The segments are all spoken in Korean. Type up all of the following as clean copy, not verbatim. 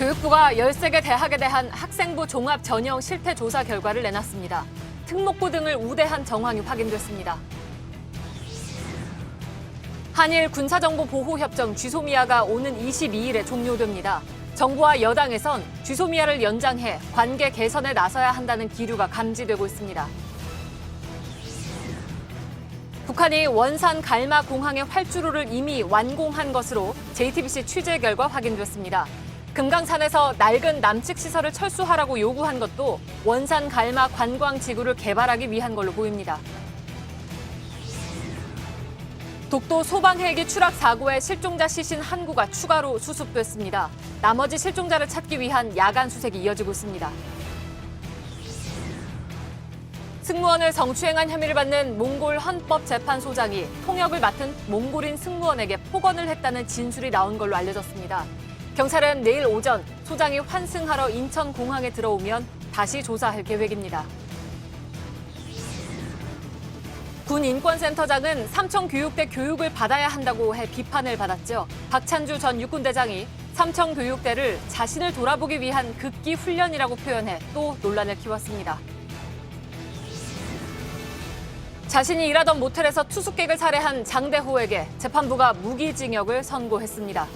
교육부가 13개 대학에 대한 학생부 종합 전형 실태 조사 결과를 내놨습니다. 특목고 등을 우대한 정황이 확인됐습니다. 한일 군사정보보호협정 쥐소미아가 오는 22일에 종료됩니다. 정부와 여당에선 쥐소미아를 연장해 관계 개선에 나서야 한다는 기류가 감지되고 있습니다. 북한이 원산 갈마 공항의 활주로를 이미 완공한 것으로 JTBC 취재 결과 확인됐습니다. 금강산에서 낡은 남측 시설을 철수하라고 요구한 것도 원산 갈마 관광지구를 개발하기 위한 걸로 보입니다. 독도 소방 헬기 추락 사고의 실종자 시신 한 구가 추가로 수습됐습니다. 나머지 실종자를 찾기 위한 야간 수색이 이어지고 있습니다. 승무원을 성추행한 혐의를 받는 몽골 헌법재판소장이 통역을 맡은 몽골인 승무원에게 폭언을 했다는 진술이 나온 걸로 알려졌습니다. 경찰은 내일 오전 소장이 환승하러 인천공항에 들어오면 다시 조사할 계획입니다. 군 인권센터장은 삼청교육대 교육을 받아야 한다고 해 비판을 받았죠. 박찬주 전 육군대장이 삼청교육대를 자신을 돌아보기 위한 극기 훈련이라고 표현해 또 논란을 키웠습니다. 자신이 일하던 모텔에서 투숙객을 살해한 장대호에게 재판부가 무기징역을 선고했습니다.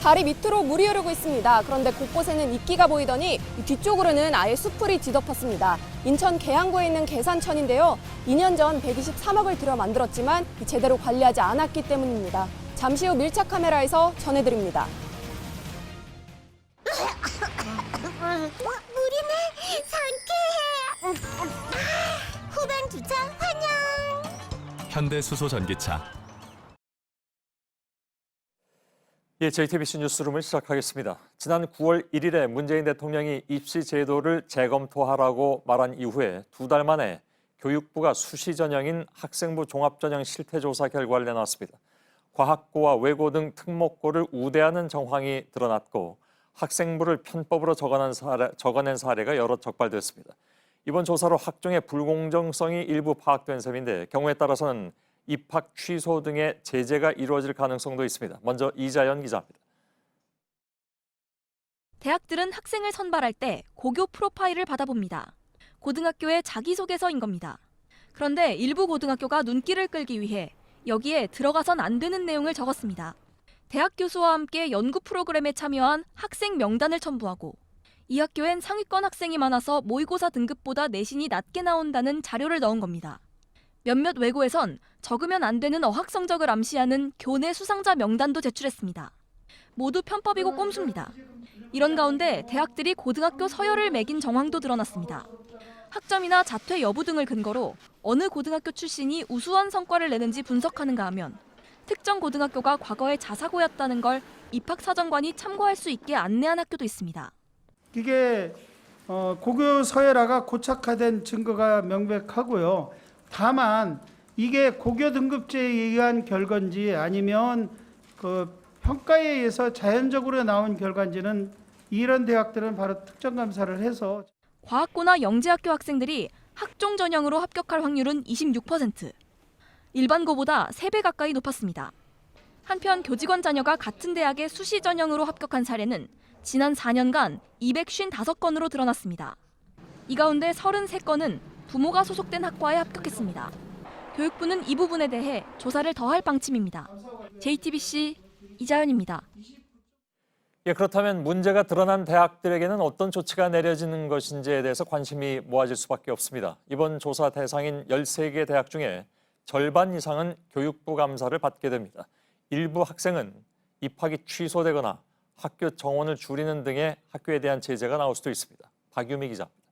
다리 밑으로 물이 흐르고 있습니다. 그런데 곳곳에는 이끼가 보이더니 뒤쪽으로는 아예 수풀이 뒤덮었습니다. 인천 계양구에 있는 계산천인데요. 2년 전 123억을 들여 만들었지만 제대로 관리하지 않았기 때문입니다. 잠시 후 밀착 카메라에서 전해드립니다. 물이네. 상쾌해. 후반 주차 환영. 현대수소전기차. 예, JTBC 뉴스룸을 시작하겠습니다. 지난 9월 1일에 문재인 대통령이 입시 제도를 재검토하라고 말한 이후에 2달 만에 교육부가 수시 전형인 학생부 종합전형 실태조사 결과를 내놨습니다. 과학고와 외고 등 특목고를 우대하는 정황이 드러났고 학생부를 편법으로 적어낸 사례가 여러 적발됐습니다. 이번 조사로 학종의 불공정성이 일부 파악된 셈인데 경우에 따라서는 입학 취소 등의 제재가 이루어질 가능성도 있습니다. 먼저 이자연 기자입니다. 대학들은 학생을 선발할 때 고교 프로파일을 받아봅니다. 고등학교의 자기소개서인 겁니다. 그런데 일부 고등학교가 눈길을 끌기 위해 여기에 들어가선 안 되는 내용을 적었습니다. 대학 교수와 함께 연구 프로그램에 참여한 학생 명단을 첨부하고 이 학교엔 상위권 학생이 많아서 모의고사 등급보다 내신이 낮게 나온다는 자료를 넣은 겁니다. 몇몇 외고에선 적으면 안 되는 어학 성적을 암시하는 교내 수상자 명단도 제출했습니다. 모두 편법이고 꼼수입니다. 이런 가운데 대학들이 고등학교 서열을 매긴 정황도 드러났습니다. 학점이나 자퇴 여부 등을 근거로 어느 고등학교 출신이 우수한 성과를 내는지 분석하는가 하면 특정 고등학교가 과거에 자사고였다는 걸 입학사정관이 참고할 수 있게 안내한 학교도 있습니다. 이게 고교 서열화가 고착화된 증거가 명백하고요. 다만 이게 고교 등급제에 의한 결과인지 아니면 그 평가에 의해서 자연적으로 나온 결과인지는 이런 대학들은 바로 특정 감사를 해서 과학고나 영재학교 학생들이 학종 전형으로 합격할 확률은 26%. 일반고보다 3배 가까이 높았습니다. 한편 교직원 자녀가 같은 대학의 수시 전형으로 합격한 사례는 지난 4년간 255건으로 드러났습니다. 이 가운데 33건은 부모가 소속된 학과에 합격했습니다. 교육부는 이 부분에 대해 조사를 더할 방침입니다. JTBC 이자연입니다. 예, 그렇다면 문제가 드러난 대학들에게는 어떤 조치가 내려지는 것인지에 대해서 관심이 모아질 수밖에 없습니다. 이번 조사 대상인 13개 대학 중에 절반 이상은 교육부 감사를 받게 됩니다. 일부 학생은 입학이 취소되거나 학교 정원을 줄이는 등의 학교에 대한 제재가 나올 수도 있습니다. 박유미 기자입니다.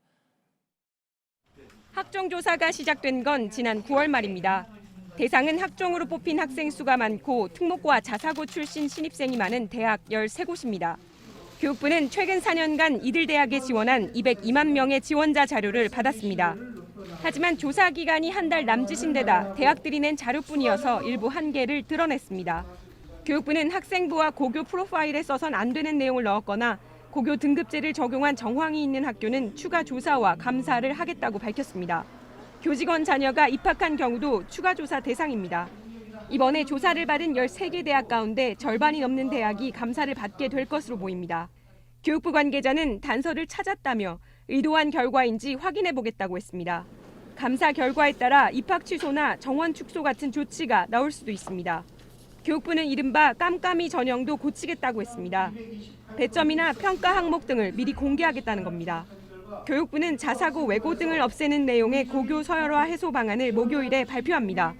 학종조사가 시작된 건 지난 9월 말입니다. 대상은 학종으로 뽑힌 학생 수가 많고 특목고와 자사고 출신 신입생이 많은 대학 13곳입니다. 교육부는 최근 4년간 이들 대학에 지원한 202만 명의 지원자 자료를 받았습니다. 하지만 조사 기간이 한 달 남짓인 데다 대학들이 낸 자료뿐이어서 일부 한계를 드러냈습니다. 교육부는 학생부와 고교 프로파일에 써선 안 되는 내용을 넣었거나 고교 등급제를 적용한 정황이 있는 학교는 추가 조사와 감사를 하겠다고 밝혔습니다. 교직원 자녀가 입학한 경우도 추가 조사 대상입니다. 이번에 조사를 받은 13개 대학 가운데 절반이 넘는 대학이 감사를 받게 될 것으로 보입니다. 교육부 관계자는 단서를 찾았다며 의도한 결과인지 확인해 보겠다고 했습니다. 감사 결과에 따라 입학 취소나 정원 축소 같은 조치가 나올 수도 있습니다. 교육부는 이른바 깜깜이 전형도 고치겠다고 했습니다. 배점이나 평가 항목 등을 미리 공개하겠다는 겁니다. 교육부는 자사고 외고 등을 없애는 내용의 고교 서열화 해소 방안을 목요일에 발표합니다.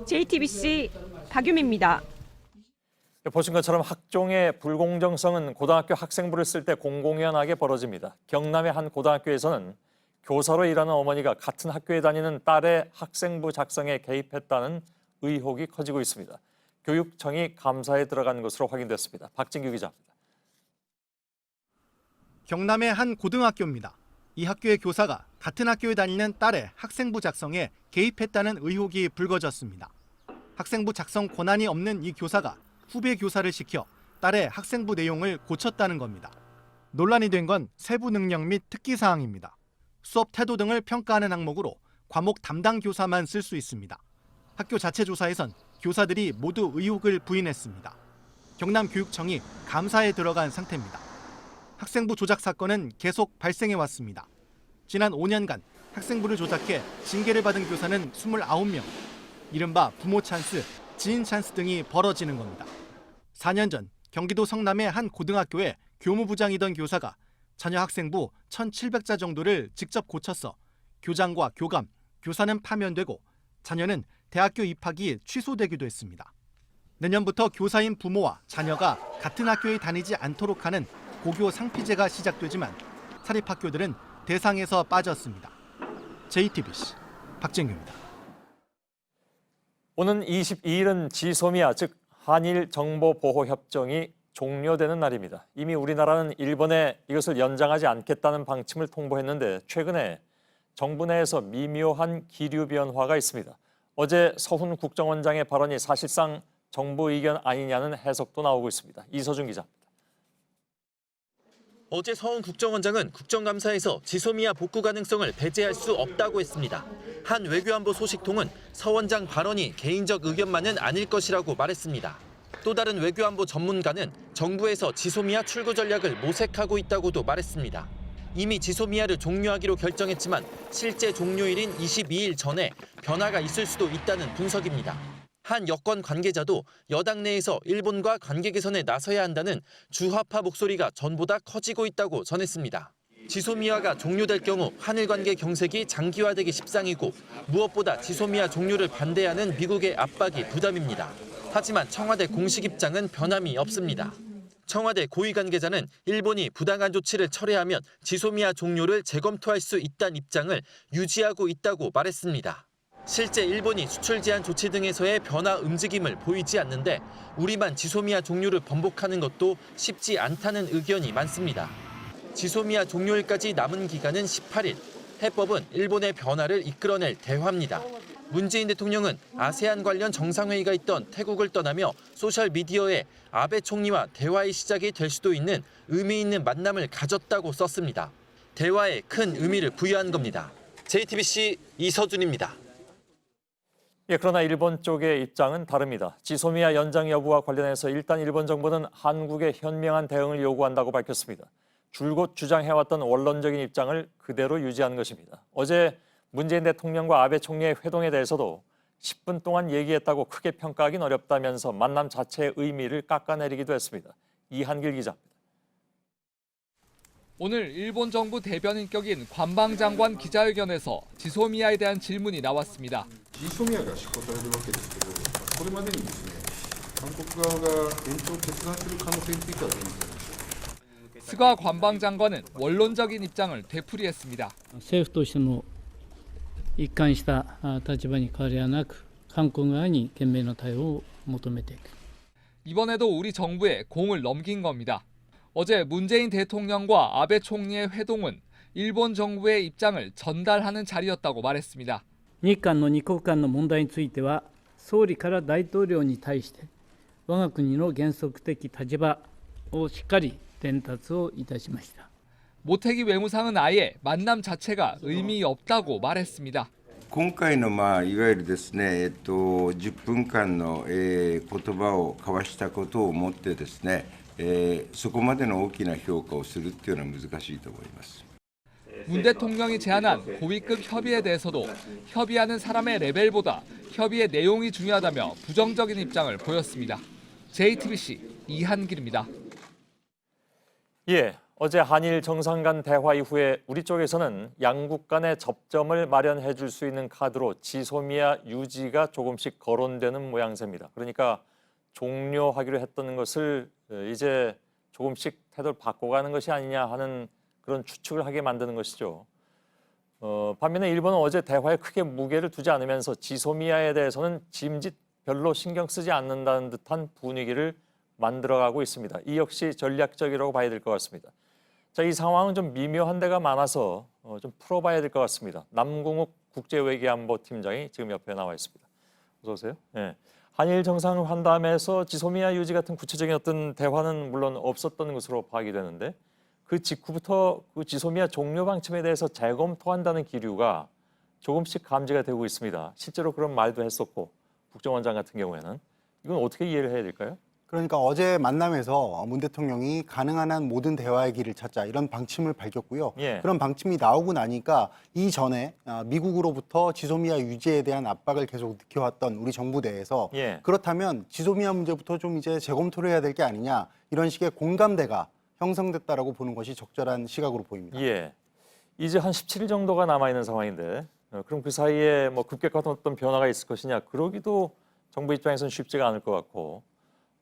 JTBC 박유미입니다. 보신 것처럼 학종의 불공정성은 고등학교 학생부를 쓸 때 공공연하게 벌어집니다. 경남의 한 고등학교에서는 교사로 일하는 어머니가 같은 학교에 다니는 딸의 학생부 작성에 개입했다는 의혹이 커지고 있습니다. 교육청이 감사에 들어간 것으로 확인됐습니다. 박진규 기자입니다. 경남의 한 고등학교입니다. 이 학교의 교사가 같은 학교에 다니는 딸의 학생부 작성에 개입했다는 의혹이 불거졌습니다. 학생부 작성 권한이 없는 이 교사가 후배 교사를 시켜 딸의 학생부 내용을 고쳤다는 겁니다. 논란이 된 건 세부 능력 및 특기 사항입니다. 수업 태도 등을 평가하는 항목으로 과목 담당 교사만 쓸 수 있습니다. 학교 자체 조사에선 교사들이 모두 의혹을 부인했습니다. 경남교육청이 감사에 들어간 상태입니다. 학생부 조작 사건은 계속 발생해 왔습니다. 지난 5년간 학생부를 조작해 징계를 받은 교사는 29명. 이른바 부모 찬스, 지인 찬스 등이 벌어지는 겁니다. 4년 전 경기도 성남의 한 고등학교에 교무부장이던 교사가 자녀 학생부 1,700자 정도를 직접 고쳐서 교장과 교감, 교사는 파면되고 자녀는 대학교 입학이 취소되기도 했습니다. 내년부터 교사인 부모와 자녀가 같은 학교에 다니지 않도록 하는 고교 상피제가 시작되지만 사립학교들은 대상에서 빠졌습니다. JTBC 박진규입니다. 오는 22일은 지소미아, 즉 한일 정보보호협정이 종료되는 날입니다. 이미 우리나라는 일본에 이것을 연장하지 않겠다는 방침을 통보했는데 최근에 정부 내에서 미묘한 기류 변화가 있습니다. 어제 서훈 국정원장의 발언이 사실상 정부 의견 아니냐는 해석도 나오고 있습니다. 이서준 기자입니다. 어제 서훈 국정원장은 국정감사에서 지소미아 복구 가능성을 배제할 수 없다고 했습니다. 한 외교안보 소식통은 서 원장 발언이 개인적 의견만은 아닐 것이라고 말했습니다. 또 다른 외교안보 전문가는 정부에서 지소미아 출구 전략을 모색하고 있다고도 말했습니다. 이미 지소미아를 종료하기로 결정했지만 실제 종료일인 22일 전에 변화가 있을 수도 있다는 분석입니다. 한 여권 관계자도 여당 내에서 일본과 관계 개선에 나서야 한다는 주화파 목소리가 전보다 커지고 있다고 전했습니다. 지소미아가 종료될 경우 한일 관계 경색이 장기화되기 십상이고 무엇보다 지소미아 종료를 반대하는 미국의 압박이 부담입니다. 하지만 청와대 공식 입장은 변함이 없습니다. 청와대 고위 관계자는 일본이 부당한 조치를 철회하면 지소미아 종료를 재검토할 수 있다는 입장을 유지하고 있다고 말했습니다. 실제 일본이 수출 제한 조치 등에서의 변화 움직임을 보이지 않는데 우리만 지소미아 종료를 번복하는 것도 쉽지 않다는 의견이 많습니다. 지소미아 종료일까지 남은 기간은 18일. 해법은 일본의 변화를 이끌어낼 대화입니다. 문재인 대통령은 아세안 관련 정상회의가 있던 태국을 떠나며 소셜미디어에 아베 총리와 대화의 시작이 될 수도 있는 의미 있는 만남을 가졌다고 썼습니다. 대화에 큰 의미를 부여한 겁니다. JTBC 이서준입니다. 그러나 일본 쪽의 입장은 다릅니다. 지소미아 연장 여부와 관련해서 일단 일본 정부는 한국의 현명한 대응을 요구한다고 밝혔습니다. 줄곧 주장해왔던 원론적인 입장을 그대로 유지한 것입니다. 어제 문재인 대통령과 아베 총리의 회동에 대해서도 10분 동안 얘기했다고 크게 평가하긴 어렵다면서 만남 자체의 의미를 깎아내리기도 했습니다. 이한길 기자입니다. 오늘 일본 정부 대변인격인 관방장관 기자회견에서 지소미아에 대한 질문이 나왔습니다. 지소미아가執行されるわけですけど、これまでにですね、韓国側が延長を決断する可能性についてはどう見ていますか。 스가 관방장관은 원론적인 입장을 되풀이했습니다. 政府としての一貫した立場に変わりはなく、韓国側に懸命の対応を求めていく。 이번에도 우리 정부에 공을 넘긴 겁니다. 어제 문재인 대통령과 아베 총리의 회동은 일본 정부의 입장을 전달하는 자리였다고 말했습니다. 日韓の二国間の問題については、総理から大統領に対して我が国の原則的立場をしっかり伝達をいたしました。 모태기 외무상은 아예 만남 자체가 의미 없다고 말했습니다. 今回のいわゆるですね、10分間の、言葉を交わしたことをもってですね、そこまでの大きな評価をするっていうのは難しいと思います。 문 대통령이 제안한 고위급 협의에 대해서도 협의하는 사람의 레벨보다 협의의 내용이 중요하다며 부정적인 입장을 보였습니다. JTBC 이한길입니다. 예, 어제 한일 정상 간 대화 이후에 우리 쪽에서는 양국 간의 접점을 마련해 줄 수 있는 카드로 지소미아 유지가 조금씩 거론되는 모양새입니다. 그러니까 종료하기로 했던 것을 이제 조금씩 태도를 바꿔가는 것이 아니냐 하는 그런 추측을 하게 만드는 것이죠. 반면에 일본은 어제 대화에 크게 무게를 두지 않으면서 지소미아에 대해서는 짐짓 별로 신경 쓰지 않는다는 듯한 분위기를 만들어가고 있습니다. 이 역시 전략적이라고 봐야 될 것 같습니다. 자, 이 상황은 좀 미묘한 데가 많아서 좀 풀어봐야 될 것 같습니다. 남궁욱 국제외교안보팀장이 지금 옆에 나와 있습니다. 어서 오세요. 네. 한일 정상회담에서 지소미아 유지 같은 구체적인 어떤 대화는 물론 없었던 것으로 파악이 되는데 그 직후부터 그 지소미아 종료 방침에 대해서 재검토한다는 기류가 조금씩 감지가 되고 있습니다. 실제로 그런 말도 했었고 국정원장 같은 경우에는 이건 어떻게 이해를 해야 될까요? 그러니까 어제 만남에서 문 대통령이 가능한 한 모든 대화의 길을 찾자 이런 방침을 밝혔고요. 예. 그런 방침이 나오고 나니까 이전에 미국으로부터 지소미아 유지에 대한 압박을 계속 느껴왔던 우리 정부 내에서 예. 그렇다면 지소미아 문제부터 좀 이제 재검토를 해야 될 게 아니냐 이런 식의 공감대가 형성됐다라고 보는 것이 적절한 시각으로 보입니다. 예. 이제 한 17일 정도가 남아 있는 상황인데 그럼 그 사이에 뭐 급격한 어떤 변화가 있을 것이냐 그러기도 정부 입장에서는 쉽지가 않을 것 같고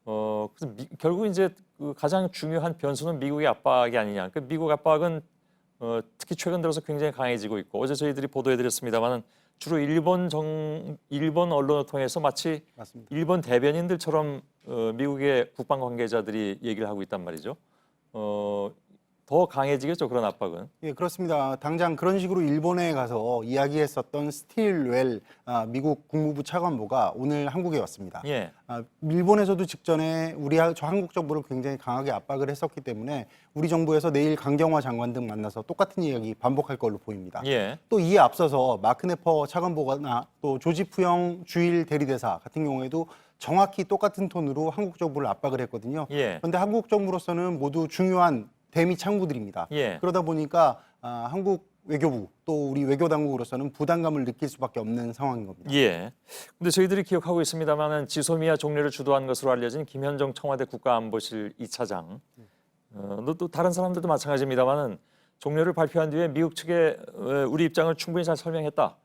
그래서 결국 이제 그 가장 중요한 변수는 미국의 압박이 아니냐. 그 미국 압박은 특히 최근 들어서 굉장히 강해지고 있고 어제 저희들이 보도해드렸습니다만은 주로 일본 언론을 통해서 마치 맞습니다. 일본 대변인들처럼 미국의 국방 관계자들이 얘기를 하고 있단 말이죠. 더 강해지겠죠, 그런 압박은. 예, 그렇습니다. 당장 그런 식으로 일본에 가서 이야기했었던 스틸웰 미국 국무부 차관보가 오늘 한국에 왔습니다. 예. 일본에서도 직전에 저 한국 정부를 굉장히 강하게 압박을 했었기 때문에 우리 정부에서 내일 강경화 장관 등 만나서 똑같은 이야기 반복할 걸로 보입니다. 예. 또 이에 앞서서 마크 네퍼 차관보거나 또 조지 푸영 주일 대리대사 같은 경우에도 정확히 똑같은 톤으로 한국 정부를 압박을 했거든요. 예. 그런데 한국 정부로서는 모두 중요한 대미 창구들입니다. 예. 그러다 보니까 한국 외교부 또 우리 외교당국으로서는 부담감을 느낄 수밖에 없는 상황인 겁니다. 예. 근데 저희들이 기억하고 있습니다만은 지소미아 종료를 주도한 것으로 알려진 김현정 청와대 국가안보실 2차장. 또 다른 사람들도 마찬가지입니다만은 종료를 발표한 뒤에 미국 측에 우리 입장을 충분히 잘 설명했다.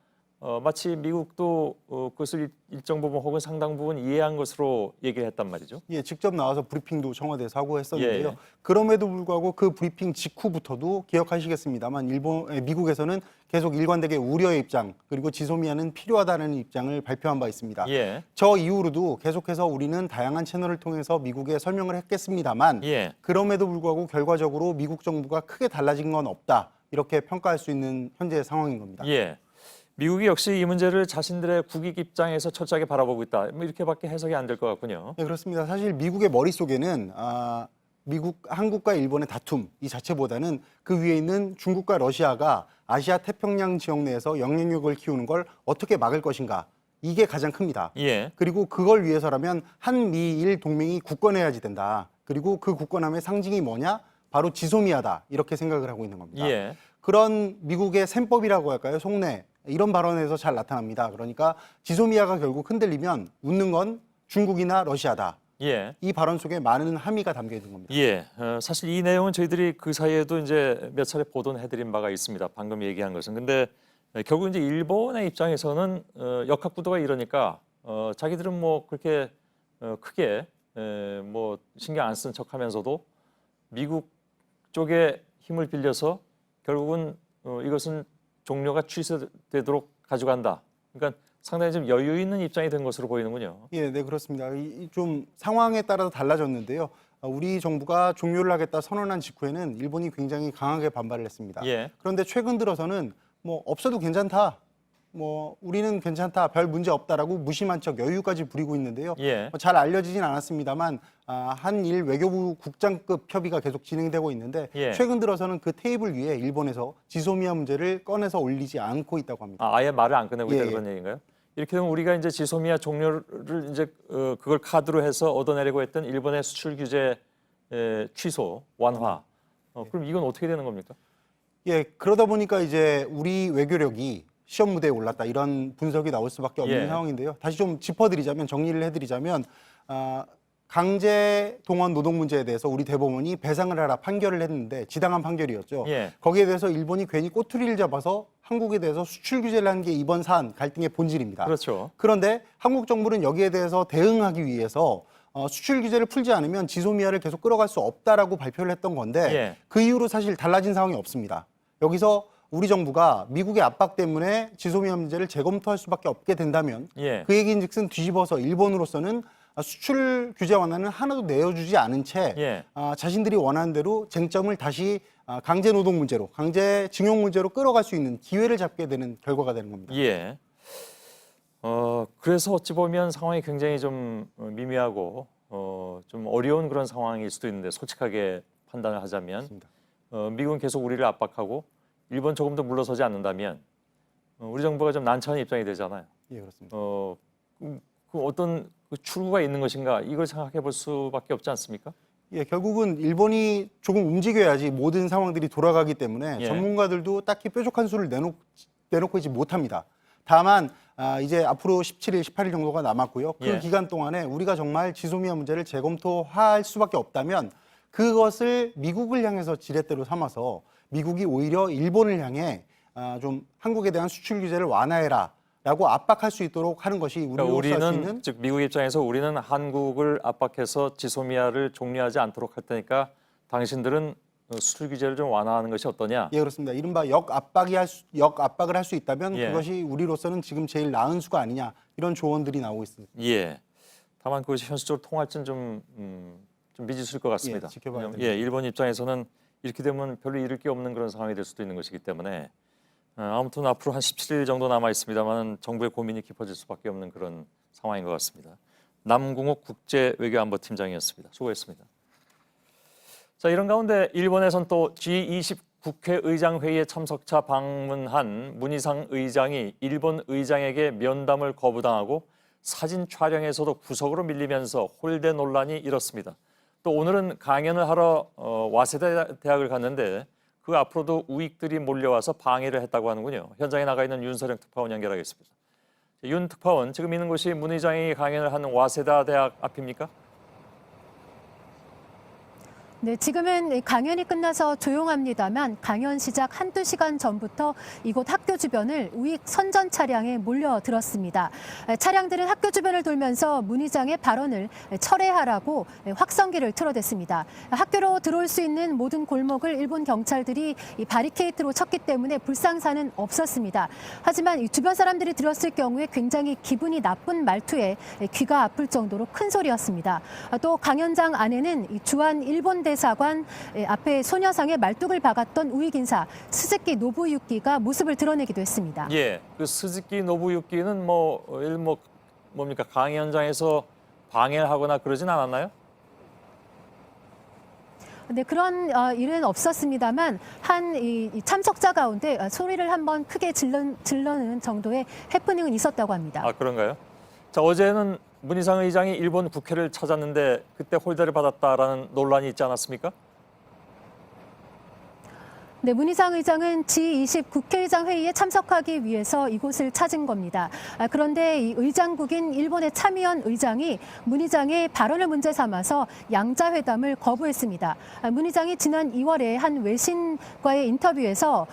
마치 미국도 그것을 일정 부분 혹은 상당 부분 이해한 것으로 얘기를 했단 말이죠. 예, 직접 나와서 브리핑도 청와대에서 하고 했었는데요. 예. 그럼에도 불구하고 그 브리핑 직후부터도 기억하시겠습니다만 미국에서는 계속 일관되게 우려의 입장 그리고 지소미아는 필요하다는 입장을 발표한 바 있습니다. 예. 저 이후로도 계속해서 우리는 다양한 채널을 통해서 미국에 설명을 했겠습니다만 예. 그럼에도 불구하고 결과적으로 미국 정부가 크게 달라진 건 없다. 이렇게 평가할 수 있는 현재의 상황인 겁니다. 예. 미국이 역시 이 문제를 자신들의 국익 입장에서 철저하게 바라보고 있다. 뭐 이렇게밖에 해석이 안 될 것 같군요. 네, 그렇습니다. 사실 미국의 머릿속에는 한국과 일본의 다툼 이 자체보다는 그 위에 있는 중국과 러시아가 아시아 태평양 지역 내에서 영향력을 키우는 걸 어떻게 막을 것인가 이게 가장 큽니다. 예. 그리고 그걸 위해서라면 한미일 동맹이 굳건해야지 된다. 그리고 그 굳건함의 상징이 뭐냐? 바로 지소미아다. 이렇게 생각을 하고 있는 겁니다. 예. 그런 미국의 셈법이라고 할까요? 속내. 이런 발언에서 잘 나타납니다. 그러니까 지소미아가 결국 흔들리면 웃는 건 중국이나 러시아다. 예. 이 발언 속에 많은 함의가 담겨 있는 겁니다. 예. 사실 이 내용은 저희들이 그 사이에도 이제 몇 차례 보도는 해드린 바가 있습니다. 방금 얘기한 것은. 근데 결국 이제 일본의 입장에서는 역학구도가 이러니까 자기들은 뭐 그렇게 크게 뭐 신경 안 쓴 척하면서도 미국 쪽에 힘을 빌려서 결국은 이것은 종료가 취소되도록 가져간다. 그러니까 상당히 좀 여유 있는 입장이 된 것으로 보이는군요. 예, 네 그렇습니다. 좀 상황에 따라서 달라졌는데요. 우리 정부가 종료를 하겠다 선언한 직후에는 일본이 굉장히 강하게 반발을 했습니다. 예. 그런데 최근 들어서는 뭐 없어도 괜찮다. 뭐 우리는 괜찮다, 별 문제 없다라고 무심한 척 여유까지 부리고 있는데요. 예. 잘 알려지진 않았습니다만 한일 외교부 국장급 협의가 계속 진행되고 있는데 예. 최근 들어서는 그 테이블 위에 일본에서 지소미아 문제를 꺼내서 올리지 않고 있다고 합니다. 아예 말을 안 꺼내고 있다 예, 그런 얘기인가요? 이렇게 되면 우리가 이제 지소미아 종료를 이제 그걸 카드로 해서 얻어내려고 했던 일본의 수출 규제 취소, 완화. 그럼 이건 어떻게 되는 겁니까? 예, 그러다 보니까 이제 우리 외교력이 시험 무대에 올랐다 이런 분석이 나올 수밖에 없는 예. 상황인데요. 다시 좀 짚어드리자면 정리를 해드리자면 강제 동원 노동 문제에 대해서 우리 대법원이 배상을 하라 판결을 했는데 지당한 판결이었죠. 예. 거기에 대해서 일본이 괜히 꼬투리를 잡아서 한국에 대해서 수출 규제를 한 게 이번 사안 갈등의 본질입니다. 그렇죠. 그런데 한국 정부는 여기에 대해서 대응하기 위해서 수출 규제를 풀지 않으면 지소미아를 계속 끌어갈 수 없다라고 발표를 했던 건데 예. 그 이후로 사실 달라진 상황이 없습니다. 여기서 우리 정부가 미국의 압박 때문에 지소미아 문제를 재검토할 수밖에 없게 된다면 예. 그 얘기인즉슨 뒤집어서 일본으로서는 수출 규제 완화는 하나도 내어주지 않은 채 예. 자신들이 원하는 대로 쟁점을 다시 강제 노동 문제로, 강제 징용 문제로 끌어갈 수 있는 기회를 잡게 되는 결과가 되는 겁니다. 예. 그래서 어찌 보면 상황이 굉장히 좀 미미하고 좀 어려운 그런 상황일 수도 있는데 솔직하게 판단을 하자면 미국은 계속 우리를 압박하고 일본 조금 더 물러서지 않는다면 우리 정부가 좀 난처한 입장이 되잖아요. 예, 그렇습니다. 그 어떤 출구가 있는 것인가 이걸 생각해 볼 수밖에 없지 않습니까? 예, 결국은 일본이 조금 움직여야지 모든 상황들이 돌아가기 때문에 예. 전문가들도 딱히 뾰족한 수를 내놓고 있지 못합니다. 다만 이제 앞으로 17일, 18일 정도가 남았고요. 그 예. 기간 동안에 우리가 정말 지소미아 문제를 재검토할 수밖에 없다면 그것을 미국을 향해서 지렛대로 삼아서 미국이 오히려 일본을 향해 좀 한국에 대한 수출 규제를 완화해라 라고 압박할 수 있도록 하는 것이 그러니까 우리로서 할 수 우리는 있는 즉 미국 입장에서 우리는 한국을 압박해서 지소미아를 종료하지 않도록 할 테니까 당신들은 수출 규제를 좀 완화하는 것이 어떠냐? 예, 그렇습니다. 이른바 역압박을 할 수 있다면 예. 그것이 우리로서는 지금 제일 나은 수가 아니냐 이런 조언들이 나오고 있습니다. 예. 다만 그것이 현실적으로 통할지는 좀 미지수일 것 같습니다. 예, 지켜봐야 왜냐하면, 됩니다. 일본 입장에서는 이렇게 되면 별로 잃을 게 없는 그런 상황이 될 수도 있는 것이기 때문에 아무튼 앞으로 한 17일 정도 남아 있습니다만 정부의 고민이 깊어질 수밖에 없는 그런 상황인 것 같습니다. 남궁옥 국제외교안보팀장이었습니다. 수고했습니다. 자, 이런 가운데 일본에선 또 G20 국회의장 회의에 참석차 방문한 문희상 의장이 일본 의장에게 면담을 거부당하고 사진 촬영에서도 구석으로 밀리면서 홀대 논란이 일었습니다. 또 오늘은 강연을 하러 와세다 대학을 갔는데 그 앞으로도 우익들이 몰려와서 방해를 했다고 하는군요. 현장에 나가 있는 윤서령 특파원 연결하겠습니다. 윤 특파원, 지금 있는 곳이 문 의장이 강연을 하는 와세다 대학 앞입니까? 네, 지금은 강연이 끝나서 조용합니다만 강연 시작 한두 시간 전부터 이곳 학교 주변을 우익 선전 차량에 몰려들었습니다. 차량들은 학교 주변을 돌면서 문 의장의 발언을 철회하라고 확성기를 틀어댔습니다. 학교로 들어올 수 있는 모든 골목을 일본 경찰들이 이 바리케이트로 쳤기 때문에 불상사는 없었습니다. 하지만 이 주변 사람들이 들었을 경우에 굉장히 기분이 나쁜 말투에 귀가 아플 정도로 큰 소리였습니다. 또 강연장 안에는 이 주한 일본 대사관 앞에 소녀상에 말뚝을 박았던 우익 인사 스즈키 노부유키가 모습을 드러내기도 했습니다. 예, 그 스즈키 노부유키는 뭡니까 강연장에서 방해를 하거나 그러진 않았나요? 네, 그런 일은 없었습니다만 이 참석자 가운데 소리를 한번 크게 질러는 정도의 해프닝은 있었다고 합니다. 아, 그런가요? 자, 어제는 문희상 의장이 일본 국회를 찾았는데 그때 홀대를 받았다라는 논란이 있지 않았습니까? 네, 문희상 의장은 G20 국회의장 회의에 참석하기 위해서 이곳을 찾은 겁니다. 그런데 이 의장국인 일본의 참의원 의장이 문 의장의 발언을 문제 삼아서 양자회담을 거부했습니다. 문 의장이 지난 2월에 한 외신과의 인터뷰에서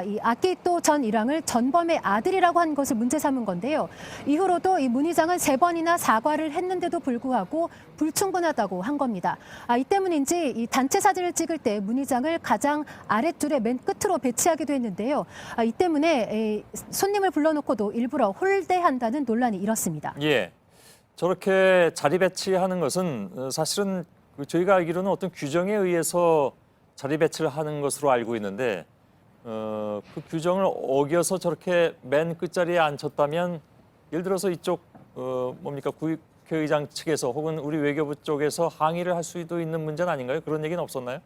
이 아키토 전 일왕을 전범의 아들이라고 한 것을 문제 삼은 건데요. 이후로도 이 문 의장은 3번이나 사과를 했는데도 불구하고 불충분하다고 한 겁니다. 이 때문인지 이 단체 사진을 찍을 때 문 의장을 가장 아랫줄에 맨 끝으로 배치하기도 했는데요. 이 때문에 손님을 불러놓고도 일부러 홀대한다는 논란이 일었습니다. 예, 저렇게 자리 배치하는 것은 사실은 저희가 알기로는 어떤 규정에 의해서 자리 배치를 하는 것으로 알고 있는데 그 규정을 어겨서 저렇게 맨 끝자리에 앉혔다면 예를 들어서 이쪽 뭡니까 국회의장 측에서 혹은 우리 외교부 쪽에서 항의를 할 수도 있는 문제는 아닌가요? 그런 얘기는 없었나요?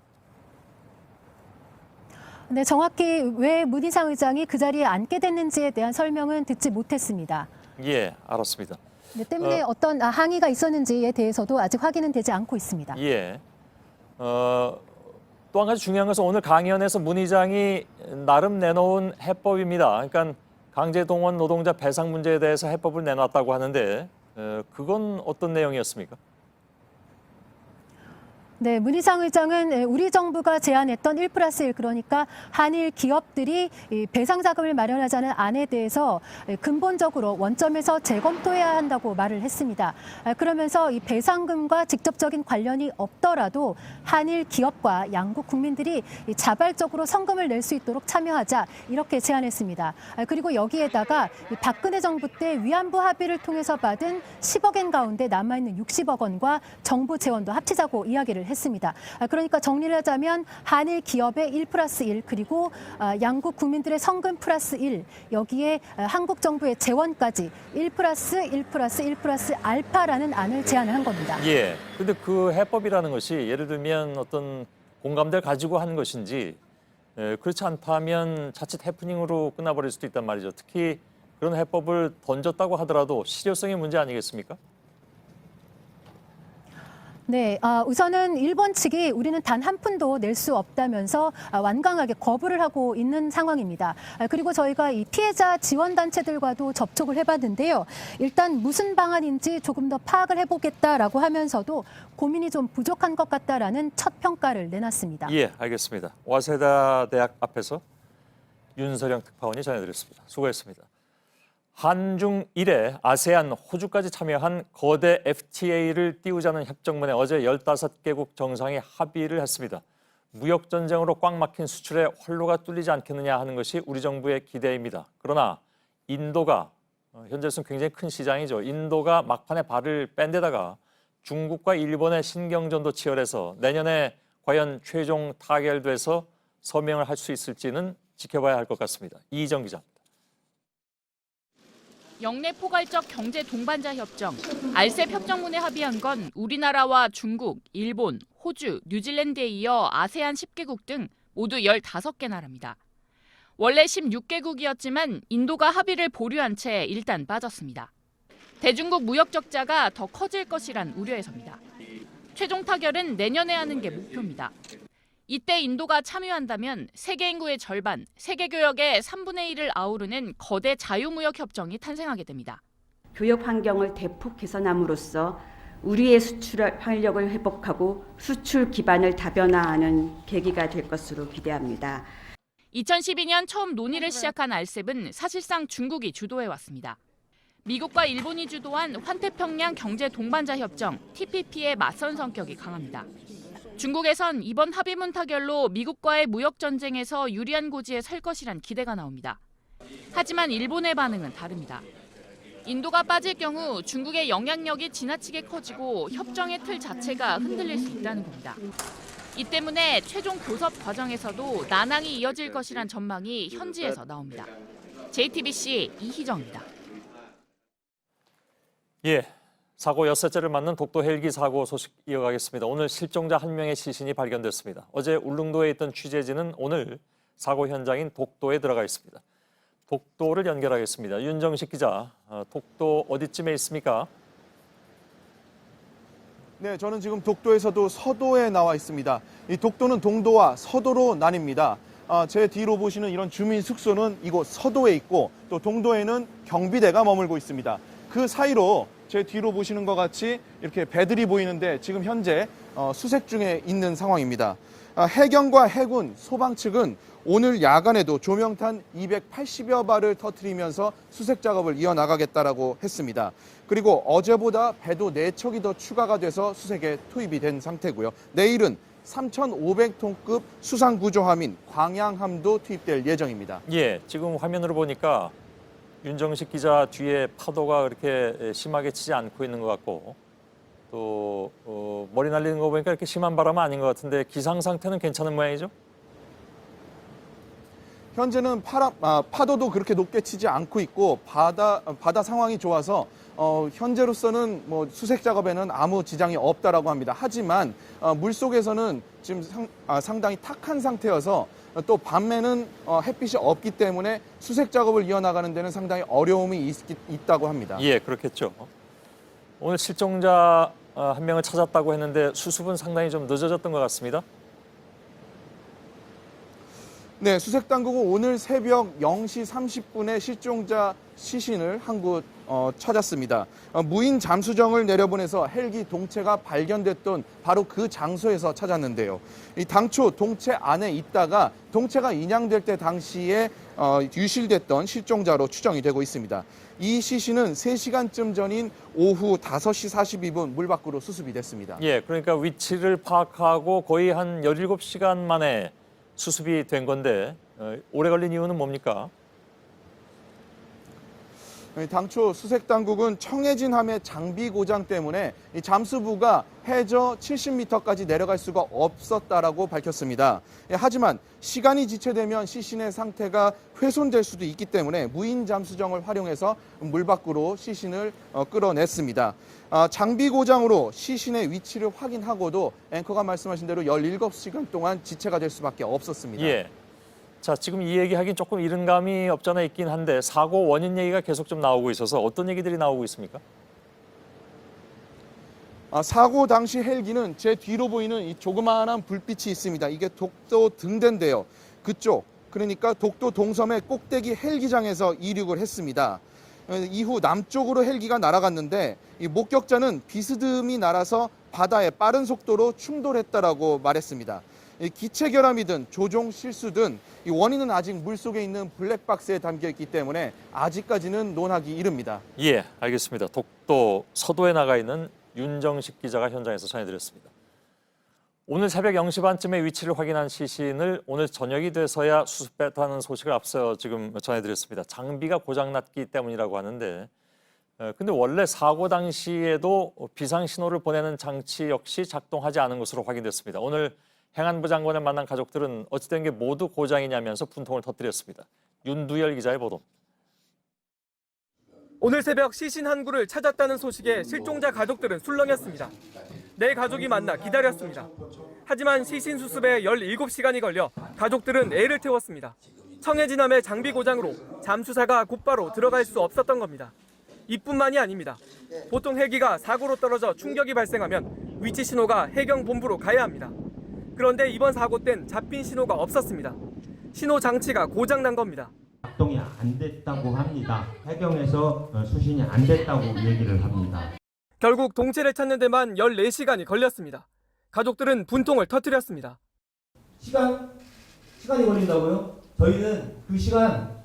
네, 정확히 왜 문희상 의장이 그 자리에 앉게 됐는지에 대한 설명은 듣지 못했습니다. 예, 알았습니다. 네, 때문에 어떤 항의가 있었는지에 대해서도 아직 확인은 되지 않고 있습니다. 예. 또 한 가지 중요한 것은 오늘 강연에서 문 의장이 나름 내놓은 해법입니다. 그러니까 강제동원 노동자 배상 문제에 대해서 해법을 내놨다고 하는데 그건 어떤 내용이었습니까? 네, 문희상 의장은 우리 정부가 제안했던 1+1 그러니까 한일 기업들이 이 배상 자금을 마련하자는 안에 대해서 근본적으로 원점에서 재검토해야 한다고 말을 했습니다. 그러면서 이 배상금과 직접적인 관련이 없더라도 한일 기업과 양국 국민들이 자발적으로 성금을 낼 수 있도록 참여하자 이렇게 제안했습니다. 그리고 여기에다가 박근혜 정부 때 위안부 합의를 통해서 받은 10억엔 가운데 남아있는 60억 원과 정부 재원도 합치자고 이야기를 했습니다. 그러니까 정리를 하자면 한일 기업의 1+1 그리고 양국 국민들의 성금 +1 여기에 한국 정부의 재원까지 1+1+1+ 알파라는 안을 제안을 한 겁니다. 예. 근데 그 해법이라는 것이 예를 들면 어떤 공감대를 가지고 한 것인지 그렇지 않다면 자칫 해프닝으로 끝나버릴 수도 있단 말이죠. 특히 그런 해법을 던졌다고 하더라도 실효성의 문제 아니겠습니까? 네, 우선은 일본 측이 우리는 단 한 푼도 낼 수 없다면서 완강하게 거부를 하고 있는 상황입니다. 그리고 저희가 이 피해자 지원단체들과도 접촉을 해봤는데요. 일단 무슨 방안인지 조금 더 파악을 해보겠다라고 하면서도 고민이 좀 부족한 것 같다라는 첫 평가를 내놨습니다. 예, 알겠습니다. 와세다 대학 앞에서 윤서령 특파원이 전해드렸습니다. 수고했습니다. 한중 일에 아세안, 호주까지 참여한 거대 FTA를 띄우자는 협정문에 어제 15개국 정상이 합의를 했습니다. 무역 전쟁으로 꽉 막힌 수출에 활로가 뚫리지 않겠느냐 하는 것이 우리 정부의 기대입니다. 그러나 인도가 현재로서는 굉장히 큰 시장이죠. 인도가 막판에 발을 뺀 데다가 중국과 일본의 신경전도 치열해서 내년에 과연 최종 타결돼서 서명을 할 수 있을지는 지켜봐야 할 것 같습니다. 이희정 기자입니다. 영내 포괄적 경제 동반자 협정, RCEP 협정문에 합의한 건 우리나라와 중국, 일본, 호주, 뉴질랜드에 이어 아세안 10개국 등 모두 15개 나라입니다. 원래 16개국이었지만 인도가 합의를 보류한 채 일단 빠졌습니다. 대중국 무역 적자가 더 커질 것이란 우려에서입니다. 최종 타결은 내년에 하는 게 목표입니다. 이때 인도가 참여한다면 세계 인구의 절반, 세계 교역의 3분의 1을 아우르는 거대 자유무역 협정이 탄생하게 됩니다. 교역 환경을 대폭 개선함으로써 우리의 수출 활력을 회복하고 수출 기반을 다변화하는 계기가 될 것으로 기대합니다. 2012년 처음 논의를 시작한 RCEP은 사실상 중국이 주도해왔습니다. 미국과 일본이 주도한 환태평양 경제 동반자 협정 TPP의 맞선 성격이 강합니다. 중국에선 이번 합의문 타결로 미국과의 무역 전쟁에서 유리한 고지에 설 것이란 기대가 나옵니다. 하지만 일본의 반응은 다릅니다. 인도가 빠질 경우 중국의 영향력이 지나치게 커지고 협정의 틀 자체가 흔들릴 수 있다는 겁니다. 이 때문에 최종 교섭 과정에서도 난항이 이어질 것이란 전망이 현지에서 나옵니다. JTBC 이희정입니다. 예, 사고 엿새째를 맞는 독도 헬기 사고 소식 이어가겠습니다. 오늘 실종자 1명의 시신이 발견됐습니다. 어제 울릉도에 있던 취재진은 오늘 사고 현장인 독도에 들어가 있습니다. 독도를 연결하겠습니다. 윤정식 기자, 독도 어디쯤에 있습니까? 네, 저는 지금 독도에서도 서도에 나와 있습니다. 이 독도는 동도와 서도로 나뉩니다. 제 뒤로 보시는 이런 주민 숙소는 이곳 서도에 있고 또 동도에는 경비대가 머물고 있습니다. 그 사이로 제 뒤로 보시는 것 같이 이렇게 배들이 보이는데 지금 현재 수색 중에 있는 상황입니다. 해경과 해군, 소방 측은 오늘 야간에도 조명탄 280여 발을 터뜨리면서 수색 작업을 이어나가겠다라고 했습니다. 그리고 어제보다 배도 4척이 더 추가가 돼서 수색에 투입이 된 상태고요. 내일은 3,500톤급 수상구조함인 광양함도 투입될 예정입니다. 예, 지금 화면으로 보니까 윤정식 기자 뒤에 파도가 그렇게 심하게 치지 않고 있는 것 같고 또 머리 날리는 거 보니까 이렇게 심한 바람은 아닌 것 같은데 기상 상태는 괜찮은 모양이죠? 현재는 파도도 그렇게 높게 치지 않고 있고 바다 상황이 좋아서 현재로서는 뭐 수색 작업에는 아무 지장이 없다라고 합니다. 하지만 물속에서는 지금 상당히 탁한 상태여서 또 밤에는 햇빛이 없기 때문에 수색 작업을 이어나가는 데는 상당히 어려움이 있다고 합니다. 예, 그렇겠죠. 오늘 실종자 한 명을 찾았다고 했는데 수습은 상당히 좀 늦어졌던 것 같습니다. 네, 수색당국은 오늘 새벽 0시 30분에 실종자 시신을 한 곳 찾았습니다. 무인 잠수정을 내려보내서 헬기 동체가 발견됐던 바로 그 장소에서 찾았는데요. 이 당초 동체 안에 있다가 동체가 인양될 때 당시에 유실됐던 실종자로 추정이 되고 있습니다. 이 시신은 3시간쯤 전인 오후 5시 42분 물 밖으로 수습이 됐습니다. 예, 그러니까 위치를 파악하고 거의 한 17시간 만에 수습이 된 건데 오래 걸린 이유는 뭡니까? 당초 수색당국은 청해진함의 장비 고장 때문에 이 잠수부가 해저 70m까지 내려갈 수가 없었다라고 밝혔습니다. 하지만 시간이 지체되면 시신의 상태가 훼손될 수도 있기 때문에 무인 잠수정을 활용해서 물 밖으로 시신을 끌어냈습니다. 장비 고장으로 시신의 위치를 확인하고도 앵커가 말씀하신 대로 17시간 동안 지체가 될 수밖에 없었습니다. 예. 자, 지금 이 얘기하긴 조금 이른 감이 없잖아 있긴 한데 사고 원인 얘기가 계속 좀 나오고 있어서 어떤 얘기들이 나오고 있습니까? 사고 당시 헬기는 제 뒤로 보이는 이 조그마한 불빛이 있습니다. 이게 독도 등대인데요. 그쪽, 그러니까 독도 동섬의 꼭대기 헬기장에서 이륙을 했습니다. 이후 남쪽으로 헬기가 날아갔는데 이 목격자는 비스듬히 날아서 바다에 빠른 속도로 충돌했다라고 말했습니다. 기체 결함이든 조종 실수든 이 원인은 아직 물속에 있는 블랙박스에 담겨 있기 때문에 아직까지는 논하기 이릅니다. 예, 알겠습니다. 독도 서도에 나가 있는 윤정식 기자가 현장에서 전해드렸습니다. 오늘 새벽 0시 반쯤에 위치를 확인한 시신을 오늘 저녁이 돼서야 수습했다는 소식을 앞서 지금 전해드렸습니다. 장비가 고장났기 때문이라고 하는데 근데 원래 사고 당시에도 비상 신호를 보내는 장치 역시 작동하지 않은 것으로 확인됐습니다. 오늘 행안부 장관을 만난 가족들은 어찌된 게 모두 고장이냐면서 분통을 터뜨렸습니다. 윤두열 기자의 보도입니다. 오늘 새벽 시신 한 구를 찾았다는 소식에 실종자 가족들은 술렁였습니다. 내 가족이 만나 기다렸습니다. 하지만 시신 수습에 17시간이 걸려 가족들은 애를 태웠습니다. 청해진함의 장비 고장으로 잠수사가 곧바로 들어갈 수 없었던 겁니다. 이뿐만이 아닙니다. 보통 헬기가 사고로 떨어져 충격이 발생하면 위치 신호가 해경본부로 가야 합니다. 그런데 이번 사고 땐 잡힌 신호가 없었습니다. 신호 장치가 고장난 겁니다. 작동이 안 됐다고 합니다. 해경에서 수신이 안 됐다고 얘기를 합니다. 결국 동체를 찾는 데만 14시간이 걸렸습니다. 가족들은 분통을 터뜨렸습니다. 시간이 걸린다고요? 저희는 그 시간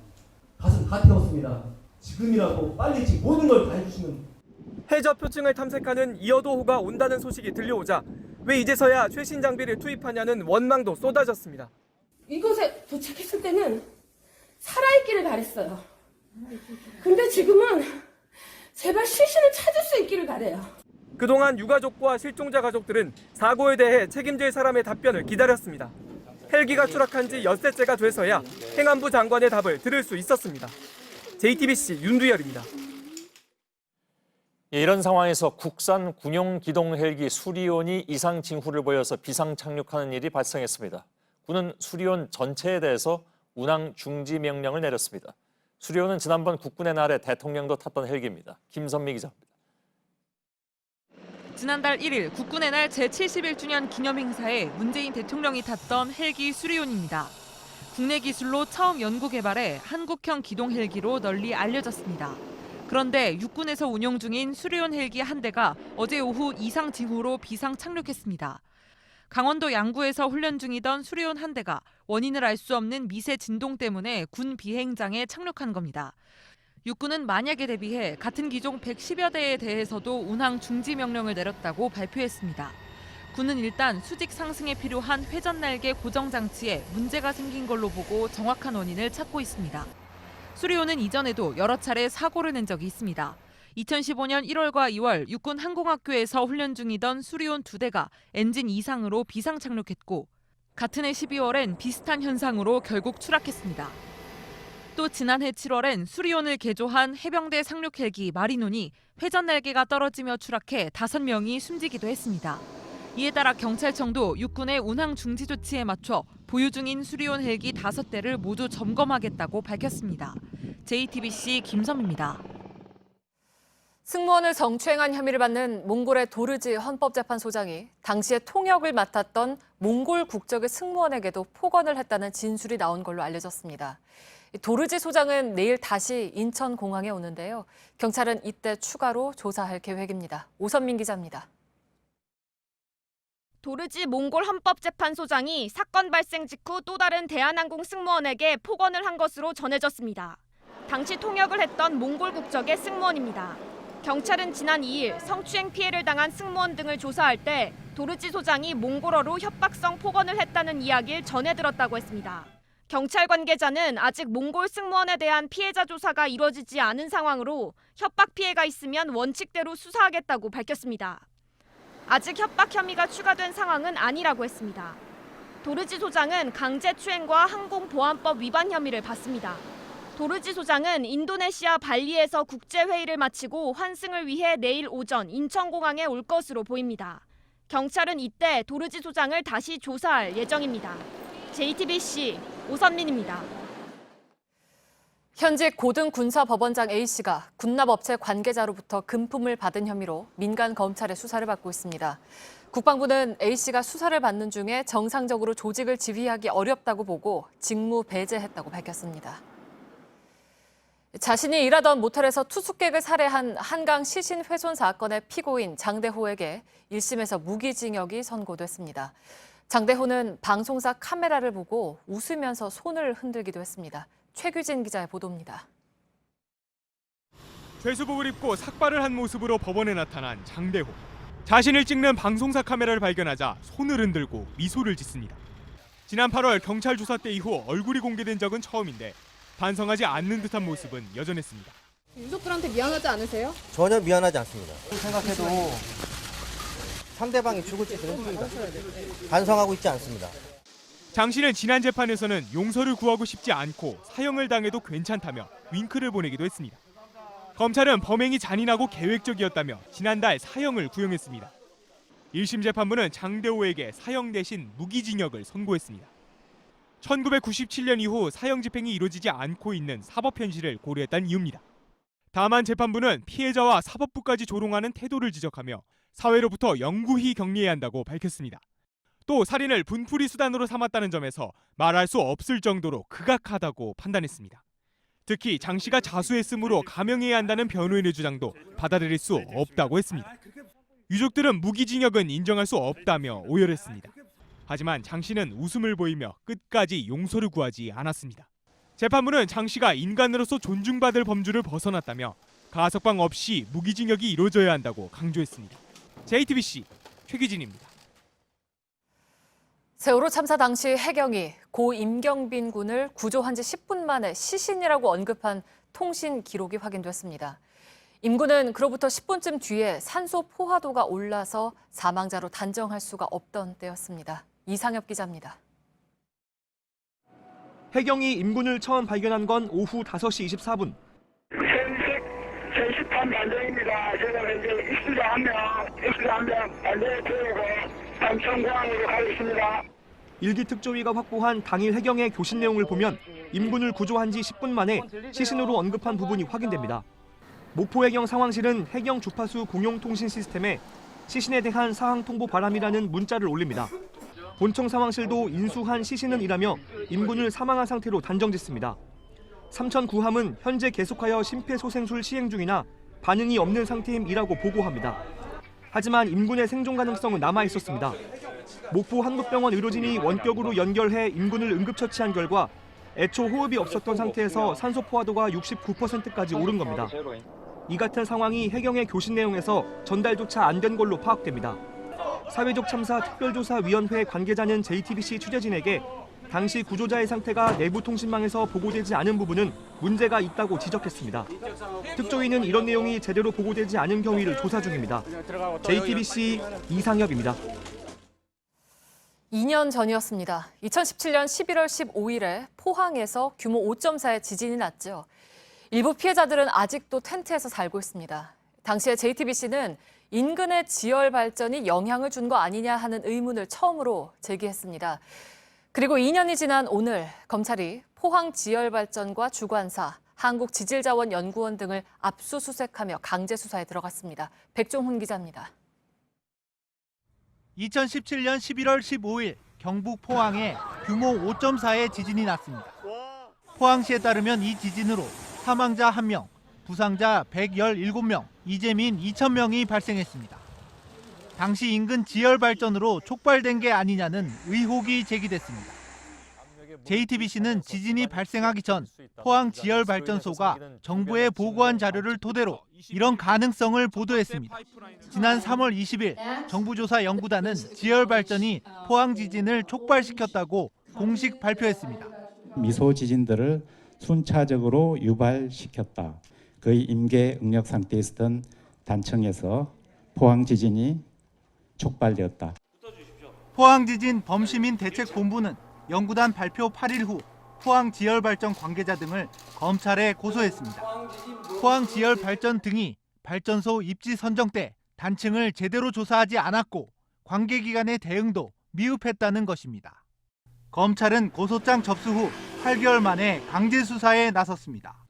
가슴 다 태웠습니다. 지금이라도 빨리 지금 모든 걸 다 해주시면. 해저 표층을 탐색하는 이어도호가 온다는 소식이 들려오자 왜 이제서야 최신 장비를 투입하냐는 원망도 쏟아졌습니다. 이곳에 도착했을 때는 살아있기를 바랬어요. 근데 지금은 제발 시신을 찾을 수 있기를 바래요. 그동안 유가족과 실종자 가족들은 사고에 대해 책임질 사람의 답변을 기다렸습니다. 헬기가 추락한 지 엿새째가 돼서야 행안부 장관의 답을 들을 수 있었습니다. JTBC 윤두열입니다. 이런 상황에서 국산 군용 기동 헬기 수리온이 이상 징후를 보여서 비상 착륙하는 일이 발생했습니다. 군은 수리온 전체에 대해서 운항 중지 명령을 내렸습니다. 수리온은 지난번 국군의 날에 대통령도 탔던 헬기입니다. 김선미 기자입니다. 지난달 1일 국군의 날 제71주년 기념행사에 문재인 대통령이 탔던 헬기 수리온입니다. 국내 기술로 처음 연구 개발해 한국형 기동 헬기로 널리 알려졌습니다. 그런데 육군에서 운용 중인 수리온 헬기 한 대가 어제 오후 이상 징후로 비상 착륙했습니다. 강원도 양구에서 훈련 중이던 수리온 한 대가 원인을 알 수 없는 미세 진동 때문에 군 비행장에 착륙한 겁니다. 육군은 만약에 대비해 같은 기종 110여 대에 대해서도 운항 중지 명령을 내렸다고 발표했습니다. 군은 일단 수직 상승에 필요한 회전 날개 고정 장치에 문제가 생긴 걸로 보고 정확한 원인을 찾고 있습니다. 수리온은 이전에도 여러 차례 사고를 낸 적이 있습니다. 2015년 1월과 2월 육군 항공학교에서 훈련 중이던 수리온 2대가 엔진 이상으로 비상 착륙했고 같은 해 12월엔 비슷한 현상으로 결국 추락했습니다. 또 지난해 7월엔 수리온을 개조한 해병대 상륙 헬기 마리논이 회전 날개가 떨어지며 추락해 5명이 숨지기도 했습니다. 이에 따라 경찰청도 육군의 운항 중지 조치에 맞춰 보유 중인 수리온 헬기 5대를 모두 점검하겠다고 밝혔습니다. JTBC 김섬입니다. 승무원을 성추행한 혐의를 받는 몽골의 도르지 헌법재판소장이 당시에 통역을 맡았던 몽골 국적의 승무원에게도 폭언을 했다는 진술이 나온 걸로 알려졌습니다. 도르지 소장은 내일 다시 인천공항에 오는데요. 경찰은 이때 추가로 조사할 계획입니다. 오선민 기자입니다. 도르지 몽골 헌법재판소장이 사건 발생 직후 또 다른 대한항공 승무원에게 폭언을 한 것으로 전해졌습니다. 당시 통역을 했던 몽골 국적의 승무원입니다. 경찰은 지난 2일 성추행 피해를 당한 승무원 등을 조사할 때 도르지 소장이 몽골어로 협박성 폭언을 했다는 이야기를 전해 들었다고 했습니다. 경찰 관계자는 아직 몽골 승무원에 대한 피해자 조사가 이뤄지지 않은 상황으로 협박 피해가 있으면 원칙대로 수사하겠다고 밝혔습니다. 아직 협박 혐의가 추가된 상황은 아니라고 했습니다. 도르지 소장은 강제추행과 항공보안법 위반 혐의를 받습니다. 도르지 소장은 인도네시아 발리에서 국제회의를 마치고 환승을 위해 내일 오전 인천공항에 올 것으로 보입니다. 경찰은 이때 도르지 소장을 다시 조사할 예정입니다. JTBC 오선민입니다. 현직 고등군사법원장 A씨가 군납업체 관계자로부터 금품을 받은 혐의로 민간 검찰의 수사를 받고 있습니다. 국방부는 A씨가 수사를 받는 중에 정상적으로 조직을 지휘하기 어렵다고 보고 직무 배제했다고 밝혔습니다. 자신이 일하던 모텔에서 투숙객을 살해한 한강 시신 훼손 사건의 피고인 장대호에게 1심에서 무기징역이 선고됐습니다. 장대호는 방송사 카메라를 보고 웃으면서 손을 흔들기도 했습니다. 최규진 기자의 보도입니다. 죄수복을 입고 삭발을 한 모습으로 법원에 나타난 장대호. 자신을 찍는 방송사 카메라를 발견하자 손을 흔들고 미소를 짓습니다. 지난 8월 경찰 조사 때 이후 얼굴이 공개된 적은 처음인데 반성하지 않는 듯한 모습은 여전했습니다. 유족들한테 미안하지 않으세요? 전혀 미안하지 않습니다. 생각해도 상대방이 죽을 짓은 했습니다. 반성하고 있지 않습니다. 장 씨는 지난 재판에서는 용서를 구하고 싶지 않고 사형을 당해도 괜찮다며 윙크를 보내기도 했습니다. 검찰은 범행이 잔인하고 계획적이었다며 지난달 사형을 구형했습니다. 1심 재판부는 장대호에게 사형 대신 무기징역을 선고했습니다. 1997년 이후 사형 집행이 이루어지지 않고 있는 사법 현실을 고려했다는 이유입니다. 다만 재판부는 피해자와 사법부까지 조롱하는 태도를 지적하며 사회로부터 영구히 격리해야 한다고 밝혔습니다. 또 살인을 분풀이 수단으로 삼았다는 점에서 말할 수 없을 정도로 극악하다고 판단했습니다. 특히 장 씨가 자수했으므로 감형해야 한다는 변호인의 주장도 받아들일 수 없다고 했습니다. 유족들은 무기징역은 인정할 수 없다며 오열했습니다. 하지만 장 씨는 웃음을 보이며 끝까지 용서를 구하지 않았습니다. 재판부는 장 씨가 인간으로서 존중받을 범주를 벗어났다며 가석방 없이 무기징역이 이루어져야 한다고 강조했습니다. JTBC 최규진입니다. 세월호 참사 당시 해경이 고 임경빈 군을 구조한 지 10분 만에 시신이라고 언급한 통신 기록이 확인됐습니다. 임 군은 그로부터 10분쯤 뒤에 산소 포화도가 올라서 사망자로 단정할 수가 없던 때였습니다. 이상엽 기자입니다. 해경이 임 군을 처음 발견한 건 오후 5시 24분. 제 10판 반대입니다. 제가 현재 입수자 한 명 반대에 태우고 남천공항으로 가겠습니다. 일기 특조위가 확보한 당일 해경의 교신 내용을 보면 임 군을 구조한 지 10분 만에 시신으로 언급한 부분이 확인됩니다. 목포해경 상황실은 해경 주파수 공용통신 시스템에 시신에 대한 사항 통보 바람이라는 문자를 올립니다. 본청 상황실도 인수한 시신은이라며 임 군을 사망한 상태로 단정짓습니다. 삼천 구함은 현재 계속하여 심폐소생술 시행 중이나 반응이 없는 상태임이라고 보고합니다. 하지만 임 군의 생존 가능성은 남아 있었습니다. 목포 한국병원 의료진이 원격으로 연결해 임 군을 응급처치한 결과 애초 호흡이 없었던 상태에서 산소 포화도가 69%까지 오른 겁니다. 이 같은 상황이 해경의 교신 내용에서 전달조차 안 된 걸로 파악됩니다. 사회적 참사 특별조사위원회 관계자는 JTBC 취재진에게 당시 구조자의 상태가 내부 통신망에서 보고되지 않은 부분은 문제가 있다고 지적했습니다. 특조위는 이런 내용이 제대로 보고되지 않은 경위를 조사 중입니다. JTBC 이상엽입니다. 2년 전이었습니다. 2017년 11월 15일에 포항에서 규모 5.4의 지진이 났죠. 일부 피해자들은 아직도 텐트에서 살고 있습니다. 당시에 JTBC는 인근의 지열 발전이 영향을 준 거 아니냐 하는 의문을 처음으로 제기했습니다. 그리고 2년이 지난 오늘 검찰이 포항 지열 발전과 주관사, 한국지질자원연구원 등을 압수수색하며 강제 수사에 들어갔습니다. 백종훈 기자입니다. 2017년 11월 15일 경북 포항에 규모 5.4의 지진이 났습니다. 포항시에 따르면 이 지진으로 사망자 1명, 부상자 117명, 이재민 2,000명이 발생했습니다. 당시 인근 지열 발전으로 촉발된 게 아니냐는 의혹이 제기됐습니다. JTBC는 지진이 발생하기 전 포항 지열 발전소가 정부에 보고한 자료를 토대로 이런 가능성을 보도했습니다. 지난 3월 20일 정부조사연구단은 지열 발전이 포항 지진을 촉발시켰다고 공식 발표했습니다. 미소 지진들을 순차적으로 유발시켰다. 거의 임계 응력 상태에 있었던 단층에서 포항 지진이 촉발되었다. 포항 지진 범시민 대책본부는 연구단 발표 8일 후 포항 지열 발전 관계자 등을 검찰에 고소했습니다. 포항 지열 발전 등이 발전소 입지 선정 때 단층을 제대로 조사하지 않았고 관계기관의 대응도 미흡했다는 것입니다. 검찰은 고소장 접수 후 8개월 만에 강제 수사에 나섰습니다.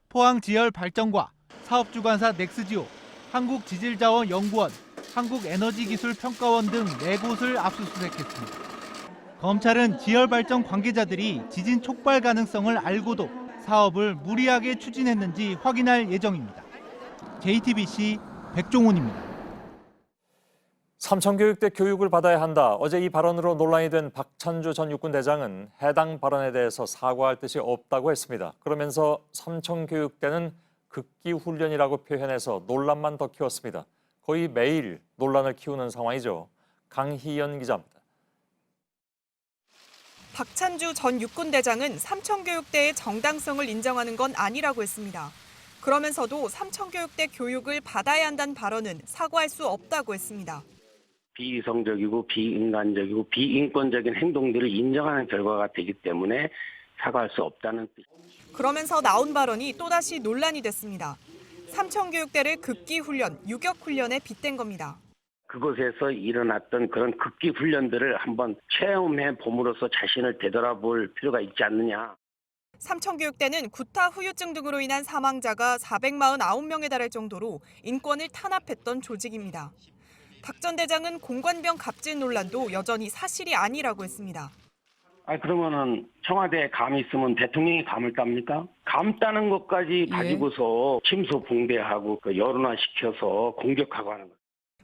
포항 지열 발전과 사업주관사 넥스지오, 한국지질자원연구원, 한국에너지기술평가원 등 4곳을 압수수색했습니다. 검찰은 지열 발전 관계자들이 지진 촉발 가능성을 알고도 사업을 무리하게 추진했는지 확인할 예정입니다. JTBC 백종훈입니다. 삼청교육대 교육을 받아야 한다. 어제 이 발언으로 논란이 된 박찬주 전 육군대장은 해당 발언에 대해서 사과할 뜻이 없다고 했습니다. 그러면서 삼청교육대는 극기훈련이라고 표현해서 논란만 더 키웠습니다. 거의 매일 논란을 키우는 상황이죠. 강희연 기자입니다. 박찬주 전 육군대장은 삼청교육대의 정당성을 인정하는 건 아니라고 했습니다. 그러면서도 삼청교육대 교육을 받아야 한다는 발언은 사과할 수 없다고 했습니다. 비이성적이고 비인간적이고 비인권적인 행동들을 인정하는 결과가 되기 때문에 사과할 수 없다는 뜻. 그러면서 나온 발언이 또다시 논란이 됐습니다. 삼청교육대를 극기훈련, 유격훈련에 빗댄 겁니다. 그곳에서 일어났던 그런 극기 훈련들을 한번 체험해 봄으로써 자신을 되돌아볼 필요가 있지 않느냐. 삼청교육대는 구타 후유증 등으로 인한 사망자가 449명에 달할 정도로 인권을 탄압했던 조직입니다. 박 전 대장은 공관병 갑질 논란도 여전히 사실이 아니라고 했습니다. 그러면은 청와대에 감이 있으면 대통령이 감을 땁니까? 감 따는 것까지 가지고서 침소봉대하고 여론화시켜서 공격하고 하는 거예요.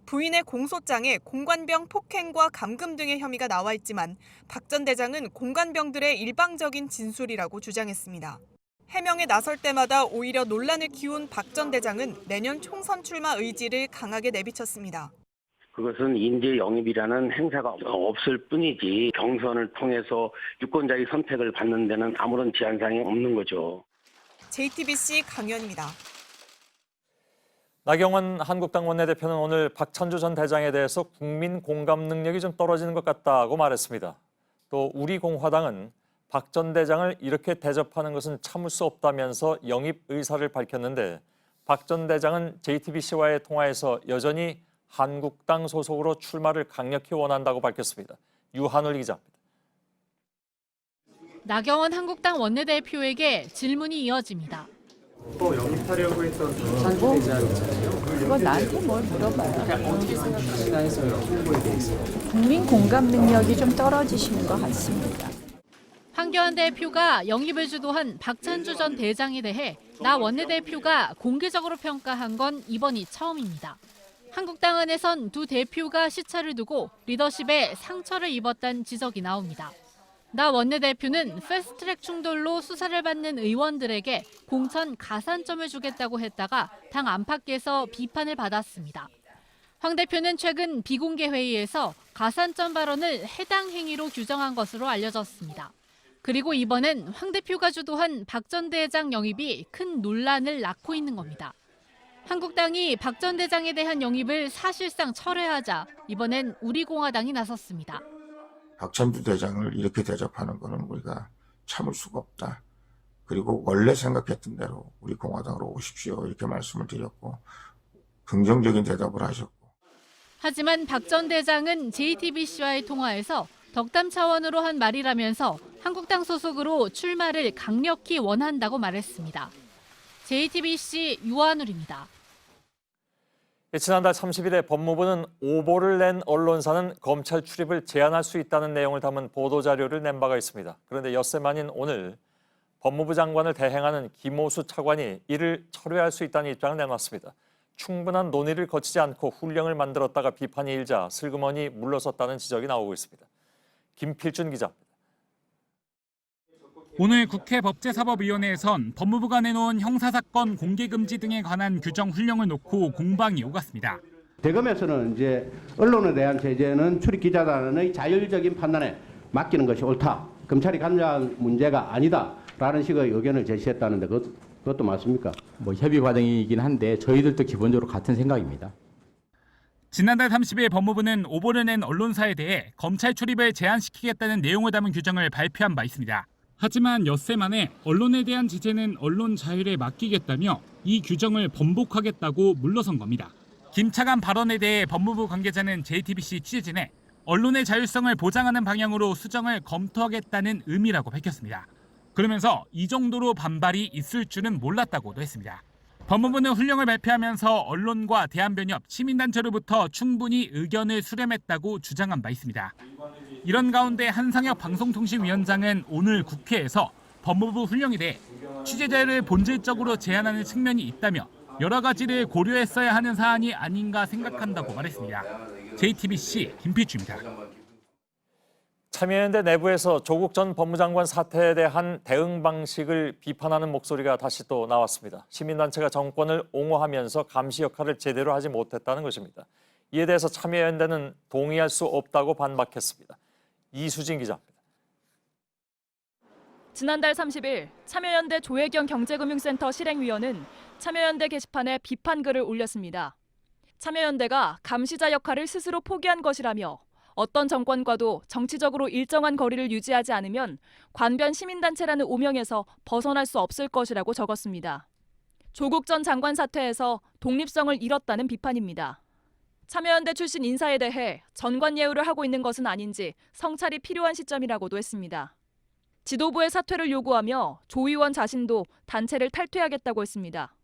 부인의 공소장에 공관병 폭행과 감금 등의 혐의가 나와 있지만 박 전 대장은 공관병들의 일방적인 진술이라고 주장했습니다. 해명에 나설 때마다 오히려 논란을 키운 박 전 대장은 내년 총선 출마 의지를 강하게 내비쳤습니다. 그것은 인재 영입이라는 행사가 없을 뿐이지 경선을 통해서 유권자의 선택을 받는 데는 아무런 제한사항이 없는 거죠. JTBC 강연입니다. 나경원 한국당 원내대표는 오늘 박찬주 전 대장에 대해서 국민 공감 능력이 좀 떨어지는 것 같다고 말했습니다. 또 우리 공화당은 박 전 대장을 이렇게 대접하는 것은 참을 수 없다면서 영입 의사를 밝혔는데 박 전 대장은 JTBC와의 통화에서 여전히 한국당 소속으로 출마를 강력히 원한다고 밝혔습니다. 유한울 기자입니다. 나경원 한국당 원내대표에게 질문이 이어집니다. 영입하려고 했던 박찬주 대장 있잖아요. 그건 나한테 뭘 물어봐요. 어떻게 생각하시나 해서요. 홍보에 대해서. 국민 공감 능력이 좀 떨어지시는 것 같습니다. 황교안 대표가 영입을 주도한 박찬주 전 대장에 대해 나 원내대표가 공개적으로 평가한 건 이번이 처음입니다. 한국당 안에선 두 대표가 시차를 두고 리더십에 상처를 입었다는 지적이 나옵니다. 나 원내대표는 패스트트랙 충돌로 수사를 받는 의원들에게 공천 가산점을 주겠다고 했다가 당 안팎에서 비판을 받았습니다. 황 대표는 최근 비공개 회의에서 가산점 발언을 해당 행위로 규정한 것으로 알려졌습니다. 그리고 이번엔 황 대표가 주도한 박 전 대장 영입이 큰 논란을 낳고 있는 겁니다. 한국당이 박 전 대장에 대한 영입을 사실상 철회하자 이번엔 우리공화당이 나섰습니다. 박찬주 대장을 이렇게 대접하는 것은 우리가 참을 수가 없다. 그리고 원래 생각했던 대로 우리 공화당으로 오십시오. 이렇게 말씀을 드렸고 긍정적인 대답을 하셨고. 하지만 박 전 대장은 JTBC와의 통화에서 덕담 차원으로 한 말이라면서 한국당 소속으로 출마를 강력히 원한다고 말했습니다. JTBC 유한울입니다. 지난달 30일에 법무부는 오보를 낸 언론사는 검찰 출입을 제한할 수 있다는 내용을 담은 보도자료를 낸 바가 있습니다. 그런데 엿새 만인 오늘 법무부 장관을 대행하는 김오수 차관이 이를 철회할 수 있다는 입장을 내놨습니다. 충분한 논의를 거치지 않고 훈령을 만들었다가 비판이 일자 슬그머니 물러섰다는 지적이 나오고 있습니다. 김필준 기자입니다. 오늘 국회 법제사법위원회에선 법무부가 내놓은 형사사건 공개금지 등에 관한 규정 훈령을 놓고 공방이 오갔습니다. 대검에서는 이제 언론에 대한 제재는 출입기자단의 자율적인 판단에 맡기는 것이 옳다. 검찰이 관여한 문제가 아니다라는 식의 의견을 제시했다는데 그것도 맞습니까? 협의 과정이긴 한데 저희들도 기본적으로 같은 생각입니다. 지난달 30일 법무부는 오보를 낸 언론사에 대해 검찰 출입을 제한시키겠다는 내용을 담은 규정을 발표한 바 있습니다. 하지만 엿새 만에 언론에 대한 제재는 언론 자율에 맡기겠다며 이 규정을 번복하겠다고 물러선 겁니다. 김 차관 발언에 대해 법무부 관계자는 JTBC 취재진에 언론의 자율성을 보장하는 방향으로 수정을 검토하겠다는 의미라고 밝혔습니다. 그러면서 이 정도로 반발이 있을 줄은 몰랐다고도 했습니다. 법무부는 훈령을 발표하면서 언론과 대한변협, 시민단체로부터 충분히 의견을 수렴했다고 주장한 바 있습니다. 이런 가운데 한상혁 방송통신위원장은 오늘 국회에서 법무부 훈령에 대해 취재자를 본질적으로 제한하는 측면이 있다며 여러 가지를 고려했어야 하는 사안이 아닌가 생각한다고 말했습니다. JTBC 김필주입니다. 참여연대 내부에서 조국 전 법무장관 사태에 대한 대응 방식을 비판하는 목소리가 다시 또 나왔습니다. 시민단체가 정권을 옹호하면서 감시 역할을 제대로 하지 못했다는 것입니다. 이에 대해서 참여연대는 동의할 수 없다고 반박했습니다. 이수진 기자입니다. 지난달 30일 참여연대 조혜경 경제금융센터 실행위원은 참여연대 게시판에 비판글을 올렸습니다. 참여연대가 감시자 역할을 스스로 포기한 것이라며 어떤 정권과도 정치적으로 일정한 거리를 유지하지 않으면 관변 시민단체라는 오명에서 벗어날 수 없을 것이라고 적었습니다. 조국 전 장관 사퇴에서 독립성을 잃었다는 비판입니다. 참여연대 출신 인사에 대해 전관예우를 하고 있는 것은 아닌지 성찰이 필요한 시점이라고도 했습니다. 지도부의 사퇴를 요구하며 조 의원 자신도 단체를 탈퇴하겠다고 했습니다.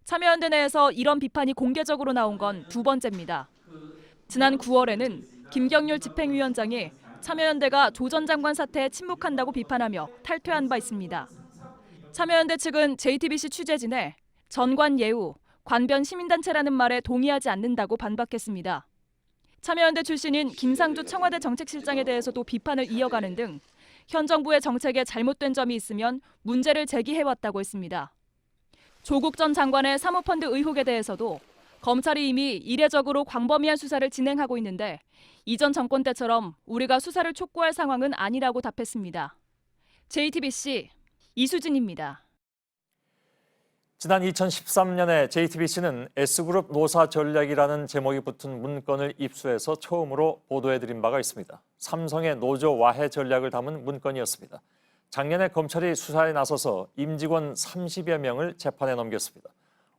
참여연대 내에서 이런 비판이 공개적으로 나온 건 두 번째입니다. 지난 9월에는 김경률 집행위원장이 참여연대가 조 전 장관 사태에 침묵한다고 비판하며 탈퇴한 바 있습니다. 참여연대 측은 JTBC 취재진에 전관예우, 관변 시민단체라는 말에 동의하지 않는다고 반박했습니다. 참여연대 출신인 김상주 청와대 정책실장에 대해서도 비판을 이어가는 등 현 정부의 정책에 잘못된 점이 있으면 문제를 제기해왔다고 했습니다. 조국 전 장관의 사모펀드 의혹에 대해서도 검찰이 이미 이례적으로 광범위한 수사를 진행하고 있는데 이전 정권 때처럼 우리가 수사를 촉구할 상황은 아니라고 답했습니다. JTBC 이수진입니다. 지난 2013년에 JTBC는 S그룹 노사 전략이라는 제목이 붙은 문건을 입수해서 처음으로 보도해드린 바가 있습니다. 삼성의 노조 와해 전략을 담은 문건이었습니다. 작년에 검찰이 수사에 나서서 임직원 30여 명을 재판에 넘겼습니다.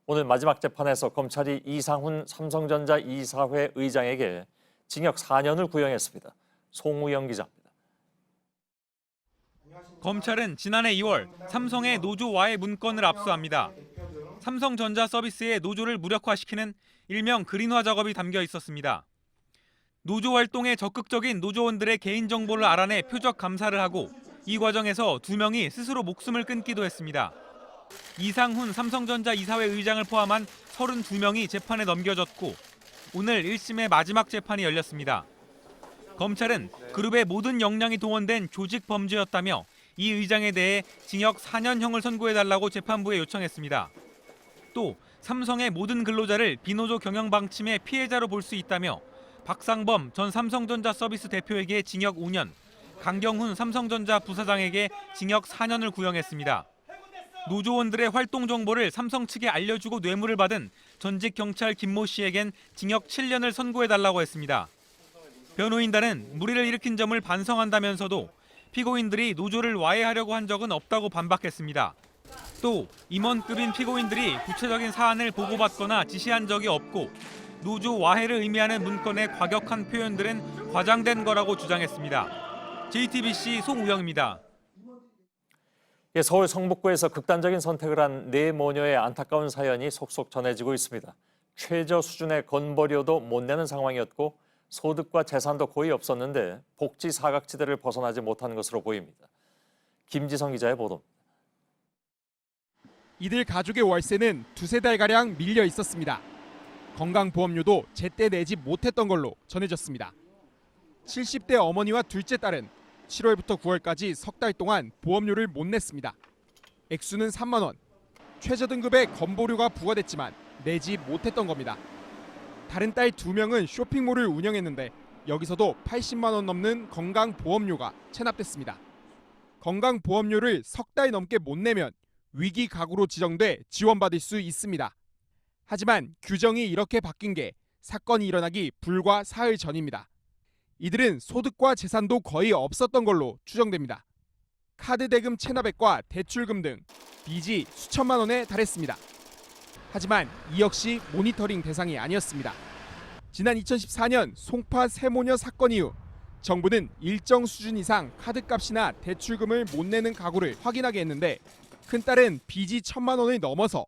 오늘 마지막 재판에서 검찰이 이상훈 삼성전자 이사회 의장에게 징역 4년을 구형했습니다. 송우영 기자입니다. 검찰은 지난해 2월 삼성의 노조 와해 문건을 압수합니다. 삼성전자 서비스의 노조를 무력화시키는 일명 그린화 작업이 담겨 있었습니다. 노조 활동에 적극적인 노조원들의 개인정보를 알아내 표적 감사를 하고 이 과정에서 2명이 스스로 목숨을 끊기도 했습니다. 이상훈 삼성전자 이사회 의장을 포함한 32명이 재판에 넘겨졌고 오늘 1심의 마지막 재판이 열렸습니다. 검찰은 그룹의 모든 역량이 동원된 조직 범죄였다며 이 의장에 대해 징역 4년형을 선고해달라고 재판부에 요청했습니다. 또 삼성의 모든 근로자를 비노조 경영 방침의 피해자로 볼 수 있다며 박상범 전 삼성전자 서비스 대표에게 징역 5년, 강경훈 삼성전자 부사장에게 징역 4년을 구형했습니다. 노조원들의 활동 정보를 삼성 측에 알려주고 뇌물을 받은 전직 경찰 김모 씨에겐 징역 7년을 선고해달라고 했습니다. 변호인단은 무리를 일으킨 점을 반성한다면서도 피고인들이 노조를 와해하려고 한 적은 없다고 반박했습니다. 또 임원급인 피고인들이 구체적인 사안을 보고받거나 지시한 적이 없고 노조 와해를 의미하는 문건의 과격한 표현들은 과장된 거라고 주장했습니다. JTBC 송우영입니다. 서울 성북구에서 극단적인 선택을 한 네 모녀의 안타까운 사연이 속속 전해지고 있습니다. 최저 수준의 건보료도 못 내는 상황이었고 소득과 재산도 거의 없었는데 복지 사각지대를 벗어나지 못한 것으로 보입니다. 김지성 기자의 보도입니다. 이들 가족의 월세는 두세 달가량 밀려 있었습니다. 건강보험료도 제때 내지 못했던 걸로 전해졌습니다. 70대 어머니와 둘째 딸은 7월부터 9월까지 석 달 동안 보험료를 못 냈습니다. 액수는 3만 원. 최저등급의 건보료가 부과됐지만 내지 못했던 겁니다. 다른 딸 2명은 쇼핑몰을 운영했는데 여기서도 80만 원 넘는 건강보험료가 체납됐습니다. 건강보험료를 석 달 넘게 못 내면 위기 가구로 지정돼 지원받을 수 있습니다. 하지만 규정이 이렇게 바뀐 게 사건이 일어나기 불과 사흘 전입니다. 이들은 소득과 재산도 거의 없었던 걸로 추정됩니다. 카드 대금 체납액과 대출금 등 빚이 수천만 원에 달했습니다. 하지만 이 역시 모니터링 대상이 아니었습니다. 지난 2014년 송파 세모녀 사건 이후 정부는 일정 수준 이상 카드값이나 대출금을 못 내는 가구를 확인하게 했는데 큰딸은 빚이 1,000만 원을 넘어서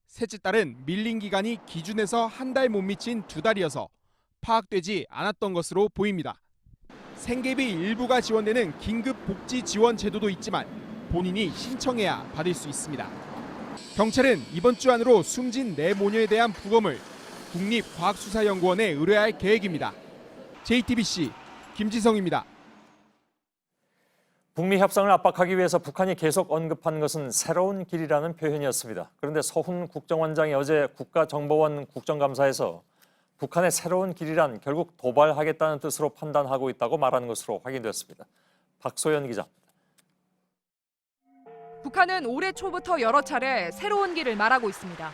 셋째 딸은 밀린 기간이 기준에서 한 달 못 미친 2달이어서 파악되지 않았던 것으로 보입니다. 생계비 일부가 지원되는 긴급 복지 지원 제도도 있지만 본인이 신청해야 받을 수 있습니다. 경찰은 이번 주 안으로 숨진 네 모녀에 대한 부검을 국립과학수사연구원에 의뢰할 계획입니다. JTBC 김지성입니다. 북미 협상을 압박하기 위해서 북한이 계속 언급한 것은 새로운 길이라는 표현이었습니다. 그런데 서훈 국정원장이 어제 국가정보원 국정감사에서 북한의 새로운 길이란 결국 도발하겠다는 뜻으로 판단하고 있다고 말한 것으로 확인됐습니다. 박소연 기자입니다. 북한은 올해 초부터 여러 차례 새로운 길을 말하고 있습니다.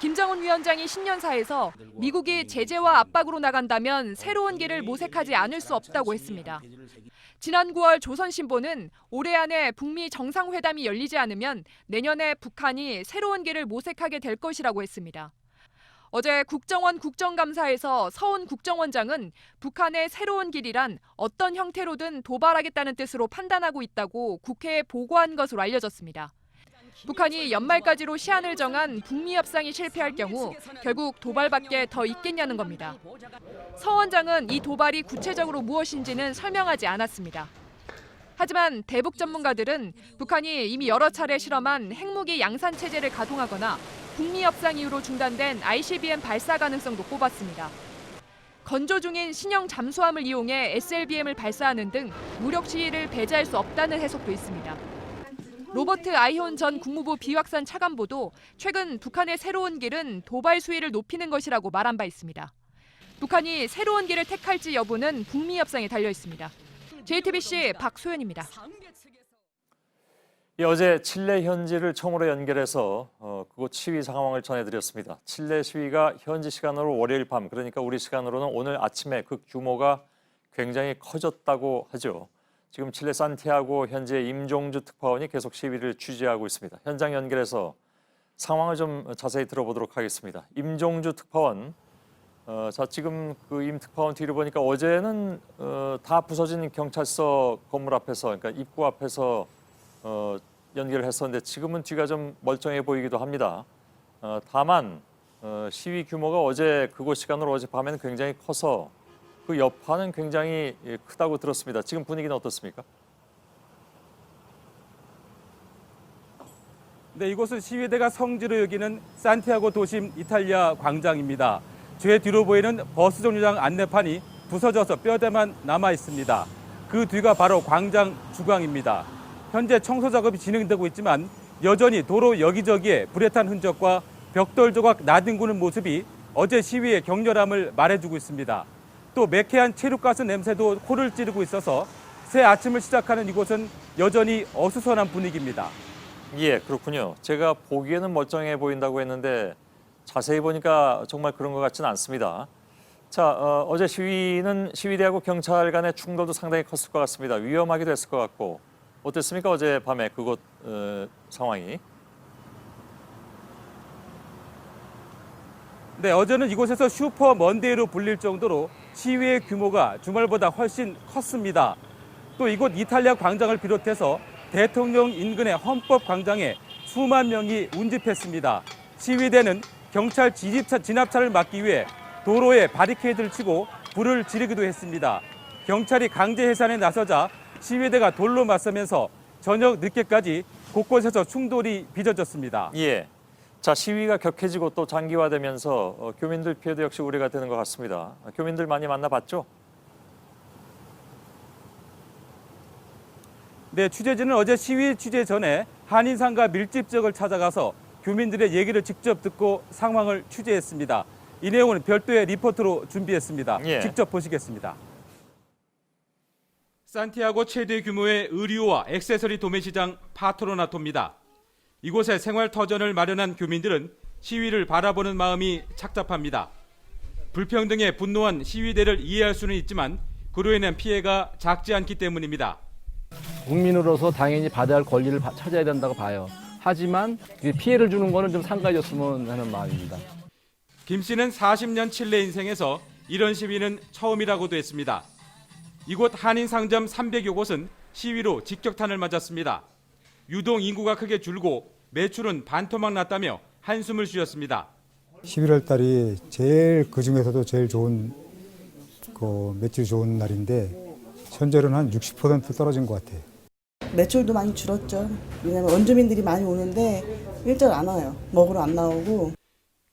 김정은 위원장이 신년사에서 미국이 제재와 압박으로 나간다면 새로운 길을 모색하지 않을 수 없다고 했습니다. 지난 9월 조선신보는 올해 안에 북미 정상회담이 열리지 않으면 내년에 북한이 새로운 길을 모색하게 될 것이라고 했습니다. 어제 국정원 국정감사에서 서훈 국정원장은 북한의 새로운 길이란 어떤 형태로든 도발하겠다는 뜻으로 판단하고 있다고 국회에 보고한 것으로 알려졌습니다. 북한이 연말까지로 시한을 정한 북미 협상이 실패할 경우 결국 도발밖에 더 있겠냐는 겁니다. 서 원장은 이 도발이 구체적으로 무엇인지는 설명하지 않았습니다. 하지만 대북 전문가들은 북한이 이미 여러 차례 실험한 핵무기 양산 체제를 가동하거나 북미 협상 이후로 중단된 ICBM 발사 가능성도 꼽았습니다. 건조 중인 신형 잠수함을 이용해 SLBM을 발사하는 등 무력 시위를 배제할 수 없다는 해석도 있습니다. 로버트 아이혼 전 국무부 비확산 차관보도 최근 북한의 새로운 길은 도발 수위를 높이는 것이라고 말한 바 있습니다. 북한이 새로운 길을 택할지 여부는 북미 협상에 달려 있습니다. JTBC 박소연입니다. 어제 칠레 현지를 처음으로 연결해서 그곳 시위 상황을 전해드렸습니다. 칠레 시위가 현지 시간으로 월요일 밤, 그러니까 우리 시간으로는 오늘 아침에 그 규모가 굉장히 커졌다고 하죠. 지금 칠레 산티아고 현지의 임종주 특파원이 계속 시위를 취재하고 있습니다. 현장 연결해서 상황을 좀 자세히 들어보도록 하겠습니다. 임종주 특파원, 자 지금 그 임 특파원 뒤를 보니까 어제는 다 부서진 경찰서 건물 앞에서, 그러니까 입구 앞에서 연결을 했었는데 지금은 뒤가 좀 멀쩡해 보이기도 합니다. 다만 시위 규모가 어제 그곳 시간으로 어젯밤에는 굉장히 커서 그 여파는 굉장히 크다고 들었습니다. 지금 분위기는 어떻습니까? 네, 이곳은 시위대가 성지로 여기는 산티아고 도심 이탈리아 광장입니다. 제 뒤로 보이는 버스 정류장 안내판이 부서져서 뼈대만 남아 있습니다. 그 뒤가 바로 광장 주광입니다. 현재 청소 작업이 진행되고 있지만 여전히 도로 여기저기에 불에 탄 흔적과 벽돌 조각 나뒹구는 모습이 어제 시위의 격렬함을 말해주고 있습니다. 또 매캐한 체류가스 냄새도 코를 찌르고 있어서 새 아침을 시작하는 이곳은 여전히 어수선한 분위기입니다. 예, 그렇군요. 제가 보기에는 멀쩡해 보인다고 했는데 자세히 보니까 정말 그런 것 같지는 않습니다. 자, 어제 시위는 시위대하고 경찰 간의 충돌도 상당히 컸을 것 같습니다. 위험하기도 했을 것 같고 어땠습니까? 어제 밤에 그곳 상황이? 네, 어제는 이곳에서 슈퍼 먼데이로 불릴 정도로 시위의 규모가 주말보다 훨씬 컸습니다. 또 이곳 이탈리아 광장을 비롯해서 대통령 인근의 헌법 광장에 수만 명이 운집했습니다. 시위대는 경찰 진압차를 막기 위해 도로에 바리케이드를 치고 불을 지르기도 했습니다. 경찰이 강제 해산에 나서자 시위대가 돌로 맞서면서 저녁 늦게까지 곳곳에서 충돌이 빚어졌습니다. 예. 자, 시위가 격해지고 또 장기화되면서 교민들 피해도 역시 우려가 되는 것 같습니다. 교민들 많이 만나봤죠? 네, 취재진은 어제 시위 취재 전에 한인상가 밀집 지역을 찾아가서 교민들의 얘기를 직접 듣고 상황을 취재했습니다. 이 내용은 별도의 리포트로 준비했습니다. 예. 직접 보시겠습니다. 산티아고 최대 규모의 의류와 액세서리 도매시장 파트로나토입니다. 이곳에 생활터전을 마련한 교민들은 시위를 바라보는 마음이 착잡합니다. 불평등에 분노한 시위대를 이해할 수는 있지만 그로 인한 피해가 작지 않기 때문입니다. 국민으로서 당연히 받아야 할 권리를 찾아야 된다고 봐요. 하지만 피해를 주는 거는 좀 삼가해줬으면 하는 마음입니다. 김 씨는 40년 칠레 인생에서 이런 시위는 처음이라고도 했습니다. 이곳 한인 상점 300여 곳은 시위로 직격탄을 맞았습니다. 유동 인구가 크게 줄고 매출은 반토막 났다며 한숨을 쉬었습니다. 11월 달이 제일 그중에서도 제일 좋은 매출이 좋은 날인데 현재는 한 60% 떨어진 것 같아요. 매출도 많이 줄었죠. 왜냐하면 원주민들이 많이 오는데 일절 안 와요. 먹으러 안 나오고.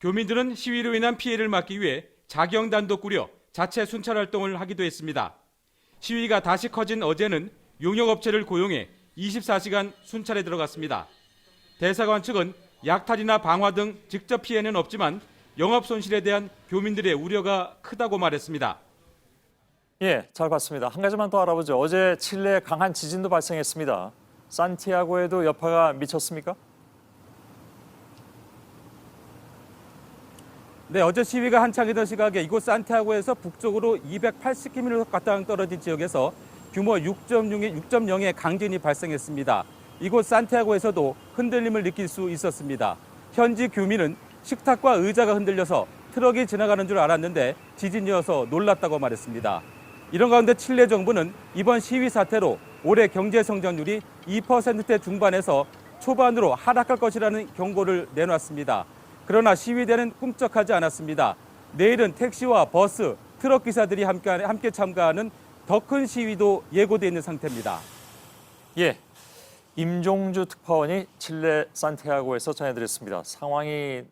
교민들은 시위로 인한 피해를 막기 위해 자경단도 꾸려 자체 순찰 활동을 하기도 했습니다. 시위가 다시 커진 어제는 용역업체를 고용해 24시간 순찰에 들어갔습니다. 대사관 측은 약탈이나 방화 등 직접 피해는 없지만 영업 손실에 대한 교민들의 우려가 크다고 말했습니다. 예, 잘 봤습니다. 한 가지만 더 알아보죠. 어제 칠레에 강한 지진도 발생했습니다. 산티아고에도 여파가 미쳤습니까? 네, 어제 시위가 한창이던 시각에 이곳 산티아고에서 북쪽으로 280km 가량 떨어진 지역에서 규모 6.0의 강진이 발생했습니다. 이곳 산티아고에서도 흔들림을 느낄 수 있었습니다. 현지 교민은 식탁과 의자가 흔들려서 트럭이 지나가는 줄 알았는데 지진이어서 놀랐다고 말했습니다. 이런 가운데 칠레 정부는 이번 시위 사태로 올해 경제 성장률이 2%대 중반에서 초반으로 하락할 것이라는 경고를 내놨습니다. 그러나 시위대는 꿈쩍하지 않았습니다. 내일은 택시와 버스, 트럭 기사들이 함께 참가하는 더 큰 시위도 예고돼 있는 상태입니다. 예, 임종주 특파원이 칠레 산티아고에서 전해드렸습니다. 상황이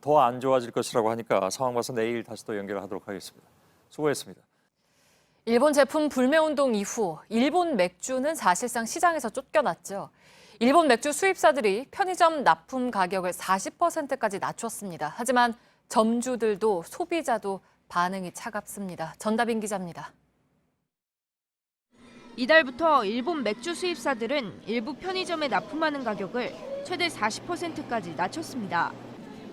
더 안 좋아질 것이라고 하니까 상황 봐서 내일 다시 또 연결하도록 하겠습니다. 수고했습니다. 일본 제품 불매운동 이후 일본 맥주는 사실상 시장에서 쫓겨났죠. 일본 맥주 수입사들이 편의점 납품 가격을 40%까지 낮췄습니다. 하지만 점주들도 소비자도 반응이 차갑습니다. 전다빈 기자입니다. 이달부터 일본 맥주 수입사들은 일부 편의점에 납품하는 가격을 최대 40%까지 낮췄습니다.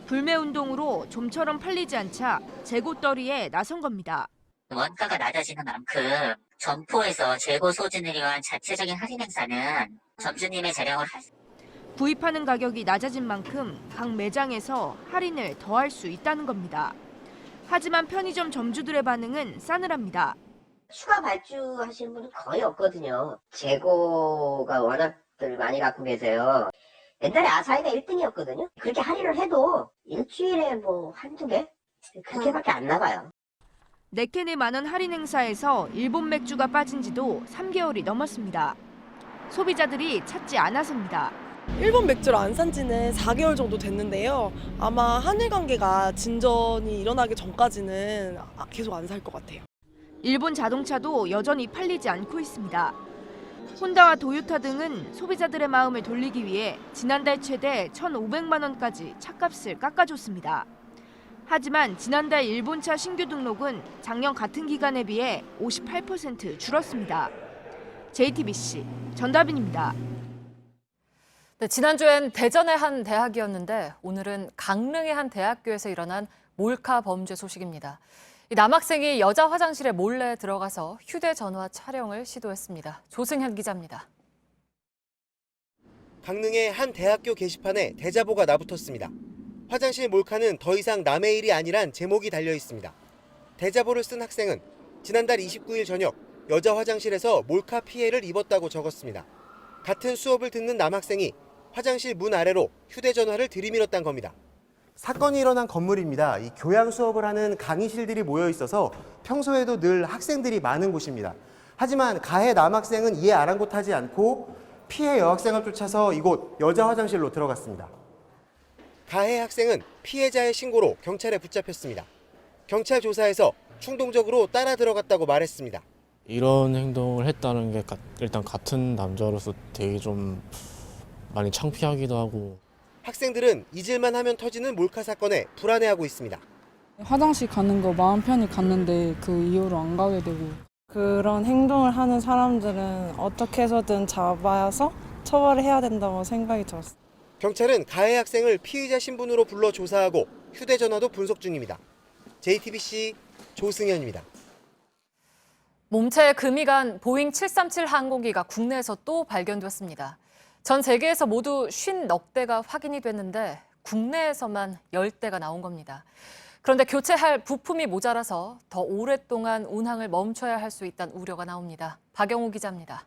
불매운동으로 좀처럼 팔리지 않자 재고떨이에 나선 겁니다. 원가가 낮아지는 만큼 점포에서 재고 소진을 위한 자체적인 할인 행사는 점주님의 재량을 구입하는 가격이 낮아진 만큼 각 매장에서 할인을 더할 수 있다는 겁니다. 하지만 편의점 점주들의 반응은 싸늘합니다. 추가 발주하시는 분이 거의 없거든요. 재고가 워낙들 많이 갖고 계세요. 옛날에 아사히가 1등이었거든요. 그렇게 할인을 해도 일주일에 한두 개? 그렇게밖에 안 나가요. 네켄의 많은 할인 행사에서 일본 맥주가 빠진 지도 3개월이 넘었습니다. 소비자들이 찾지 않아서입니다. 일본 맥주를 안 산 지는 4개월 정도 됐는데요. 아마 한일 관계가 진전이 일어나기 전까지는 계속 안 살 것 같아요. 일본 자동차도 여전히 팔리지 않고 있습니다. 혼다와 도요타 등은 소비자들의 마음을 돌리기 위해 지난달 최대 1,500만 원까지 차값을 깎아줬습니다. 하지만 지난달 일본차 신규 등록은 작년 같은 기간에 비해 58% 줄었습니다. JTBC 전다빈입니다. 네, 지난주엔 대전의 한 대학이었는데 오늘은 강릉의 한 대학교에서 일어난 몰카 범죄 소식입니다. 남학생이 여자 화장실에 몰래 들어가서 휴대전화 촬영을 시도했습니다. 조승현 기자입니다. 강릉의 한 대학교 게시판에 대자보가 나붙었습니다. 화장실 몰카는 더 이상 남의 일이 아니란 제목이 달려 있습니다. 대자보를 쓴 학생은 지난달 29일 저녁 여자 화장실에서 몰카 피해를 입었다고 적었습니다. 같은 수업을 듣는 남학생이 화장실 문 아래로 휴대전화를 들이밀었다는 겁니다. 사건이 일어난 건물입니다. 이 교양 수업을 하는 강의실들이 모여 있어서 평소에도 늘 학생들이 많은 곳입니다. 하지만 가해 남학생은 이에 아랑곳하지 않고 피해 여학생을 쫓아서 이곳 여자 화장실로 들어갔습니다. 가해 학생은 피해자의 신고로 경찰에 붙잡혔습니다. 경찰 조사에서 충동적으로 따라 들어갔다고 말했습니다. 이런 행동을 했다는 게 일단 같은 남자로서 되게 좀 많이 창피하기도 하고. 학생들은 잊을만 하면 터지는 몰카 사건에 불안해하고 있습니다. 화장실 가는 거 마음 편히 갔는데 그 이후로 안 가게 되고. 그런 행동을 하는 사람들은 어떻게 해서든 잡아서 처벌을 해야 된다고 생각이 들었어요. 경찰은 가해 학생을 피의자 신분으로 불러 조사하고 휴대전화도 분석 중입니다. JTBC 조승현입니다. 몸체에 금이 간 보잉 737 항공기가 국내에서 또 발견됐습니다. 전 세계에서 모두 50넉대가 확인이 됐는데 국내에서만 10대가 나온 겁니다. 그런데 교체할 부품이 모자라서 더 오랫동안 운항을 멈춰야 할 수 있다는 우려가 나옵니다. 박영우 기자입니다.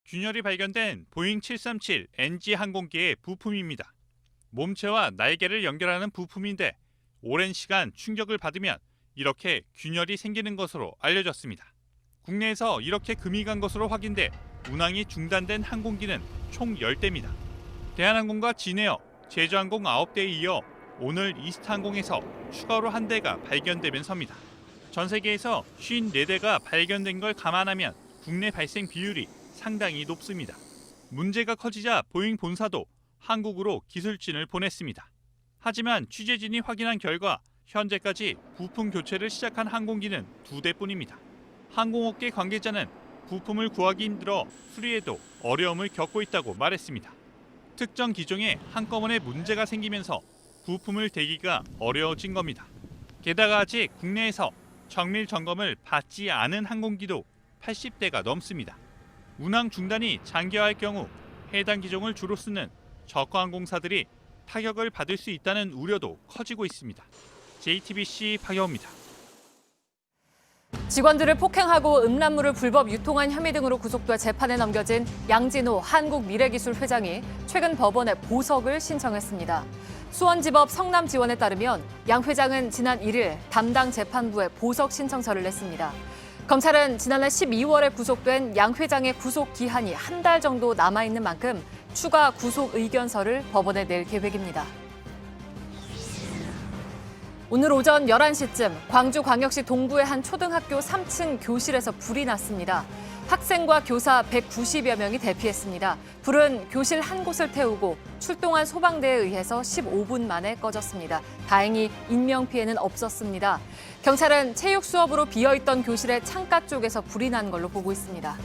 균열이 발견된 보잉 737 NG 항공기의 부품입니다. 몸체와 날개를 연결하는 부품인데 오랜 시간 충격을 받으면 이렇게 균열이 생기는 것으로 알려졌습니다. 국내에서 이렇게 금이 간 것으로 확인돼 운항이 중단된 항공기는 총 10대입니다. 대한항공과 진에어, 제주항공 9대에 이어 오늘 이스타항공에서 추가로 1대가 발견되면서입니다. 전 세계에서 54대가 발견된 걸 감안하면 국내 발생 비율이 상당히 높습니다. 문제가 커지자 보잉 본사도 한국으로 기술진을 보냈습니다. 하지만 취재진이 확인한 결과 현재까지 부품 교체를 시작한 항공기는 2대뿐입니다. 항공업계 관계자는 부품을 구하기 힘들어 수리에도 어려움을 겪고 있다고 말했습니다. 특정 기종에 한꺼번에 문제가 생기면서 부품을 대기가 어려워진 겁니다. 게다가 아직 국내에서 정밀 점검을 받지 않은 항공기도 80대가 넘습니다. 운항 중단이 장기화할 경우 해당 기종을 주로 쓰는 저가항공사들이 타격을 받을 수 있다는 우려도 커지고 있습니다. JTBC 박영우입니다. 직원들을 폭행하고 음란물을 불법 유통한 혐의 등으로 구속돼 재판에 넘겨진 양진호 한국미래기술 회장이 최근 법원에 보석을 신청했습니다. 수원지법 성남지원에 따르면 양 회장은 지난 1일 담당 재판부에 보석 신청서를 냈습니다. 검찰은 지난해 12월에 구속된 양 회장의 구속 기한이 한 달 정도 남아있는 만큼 추가 구속 의견서를 법원에 낼 계획입니다. 오늘 오전 11시쯤 광주광역시 동구의 한 초등학교 3층 교실에서 불이 났습니다. 학생과 교사 190여 명이 대피했습니다. 불은 교실 한 곳을 태우고 출동한 소방대에 의해서 15분 만에 꺼졌습니다. 다행히 인명피해는 없었습니다. 경찰은 체육 수업으로 비어있던 교실의 창가 쪽에서 불이 난 걸로 보고 있습니다.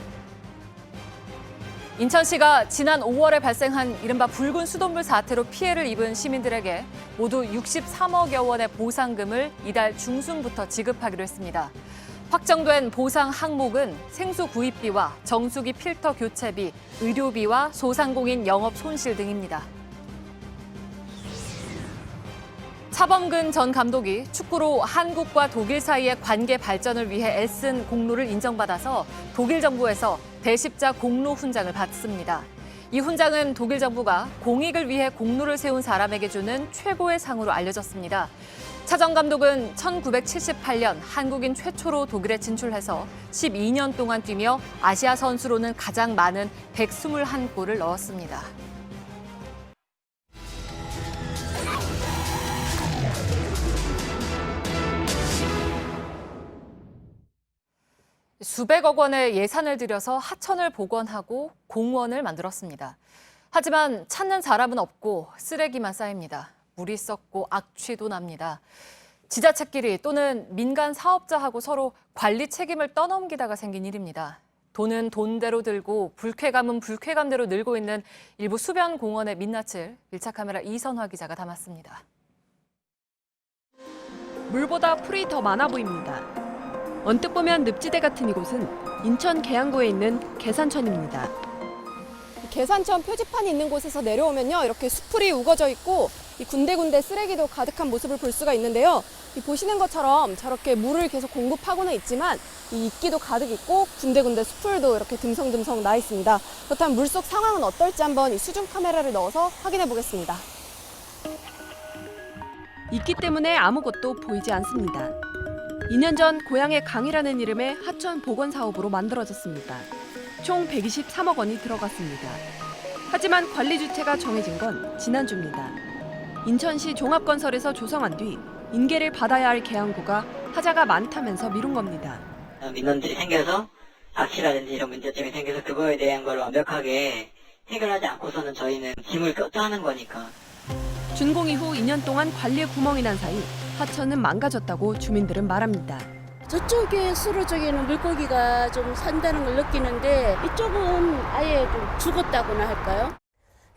인천시가 지난 5월에 발생한 이른바 붉은 수돗물 사태로 피해를 입은 시민들에게 모두 63억여 원의 보상금을 이달 중순부터 지급하기로 했습니다. 확정된 보상 항목은 생수 구입비와 정수기 필터 교체비, 의료비와 소상공인 영업 손실 등입니다. 차범근 전 감독이 축구로 한국과 독일 사이의 관계 발전을 위해 애쓴 공로를 인정받아서 독일 정부에서 대십자 공로 훈장을 받습니다. 이 훈장은 독일 정부가 공익을 위해 공로를 세운 사람에게 주는 최고의 상으로 알려졌습니다. 차 전 감독은 1978년 한국인 최초로 독일에 진출해서 12년 동안 뛰며 아시아 선수로는 가장 많은 121골을 넣었습니다. 수백억 원의 예산을 들여서 하천을 복원하고 공원을 만들었습니다. 하지만 찾는 사람은 없고 쓰레기만 쌓입니다. 물이 썩고 악취도 납니다. 지자체끼리 또는 민간 사업자하고 서로 관리 책임을 떠넘기다가 생긴 일입니다. 돈은 돈대로 들고 불쾌감은 불쾌감대로 늘고 있는 일부 수변 공원의 민낯을 1차 카메라 이선화 기자가 담았습니다. 물보다 풀이 더 많아 보입니다. 언뜻 보면 늪지대 같은 이곳은 인천 계양구에 있는 계산천입니다. 계산천 표지판이 있는 곳에서 내려오면요, 이렇게 수풀이 우거져 있고 이 군데군데 쓰레기도 가득한 모습을 볼 수가 있는데요. 이 보시는 것처럼 저렇게 물을 계속 공급하고는 있지만 이 이끼도 가득 있고 군데군데 수풀도 이렇게 듬성듬성 나 있습니다. 그렇다면 물속 상황은 어떨지 한번 이 수중 카메라를 넣어서 확인해 보겠습니다. 이끼 때문에 아무것도 보이지 않습니다. 2년 전 고향의 강이라는 이름의 하천 복원 사업으로 만들어졌습니다. 총 123억 원이 들어갔습니다. 하지만 관리 주체가 정해진 건 지난주입니다. 인천시 종합건설에서 조성한 뒤 인계를 받아야 할 계양구가 하자가 많다면서 미룬 겁니다. 민원들이 생겨서 악취라든지 이런 문제점이 생겨서 그거에 대한 걸 완벽하게 해결하지 않고서는 저희는 짐을 껴하는 거니까. 준공 이후 2년 동안 관리에 구멍이 난 사이 하천은 망가졌다고 주민들은 말합니다. 저쪽에 수로쪽에는 물고기가 좀 산다는 걸 느끼는데 이쪽은 아예 좀 죽었다고나 할까요?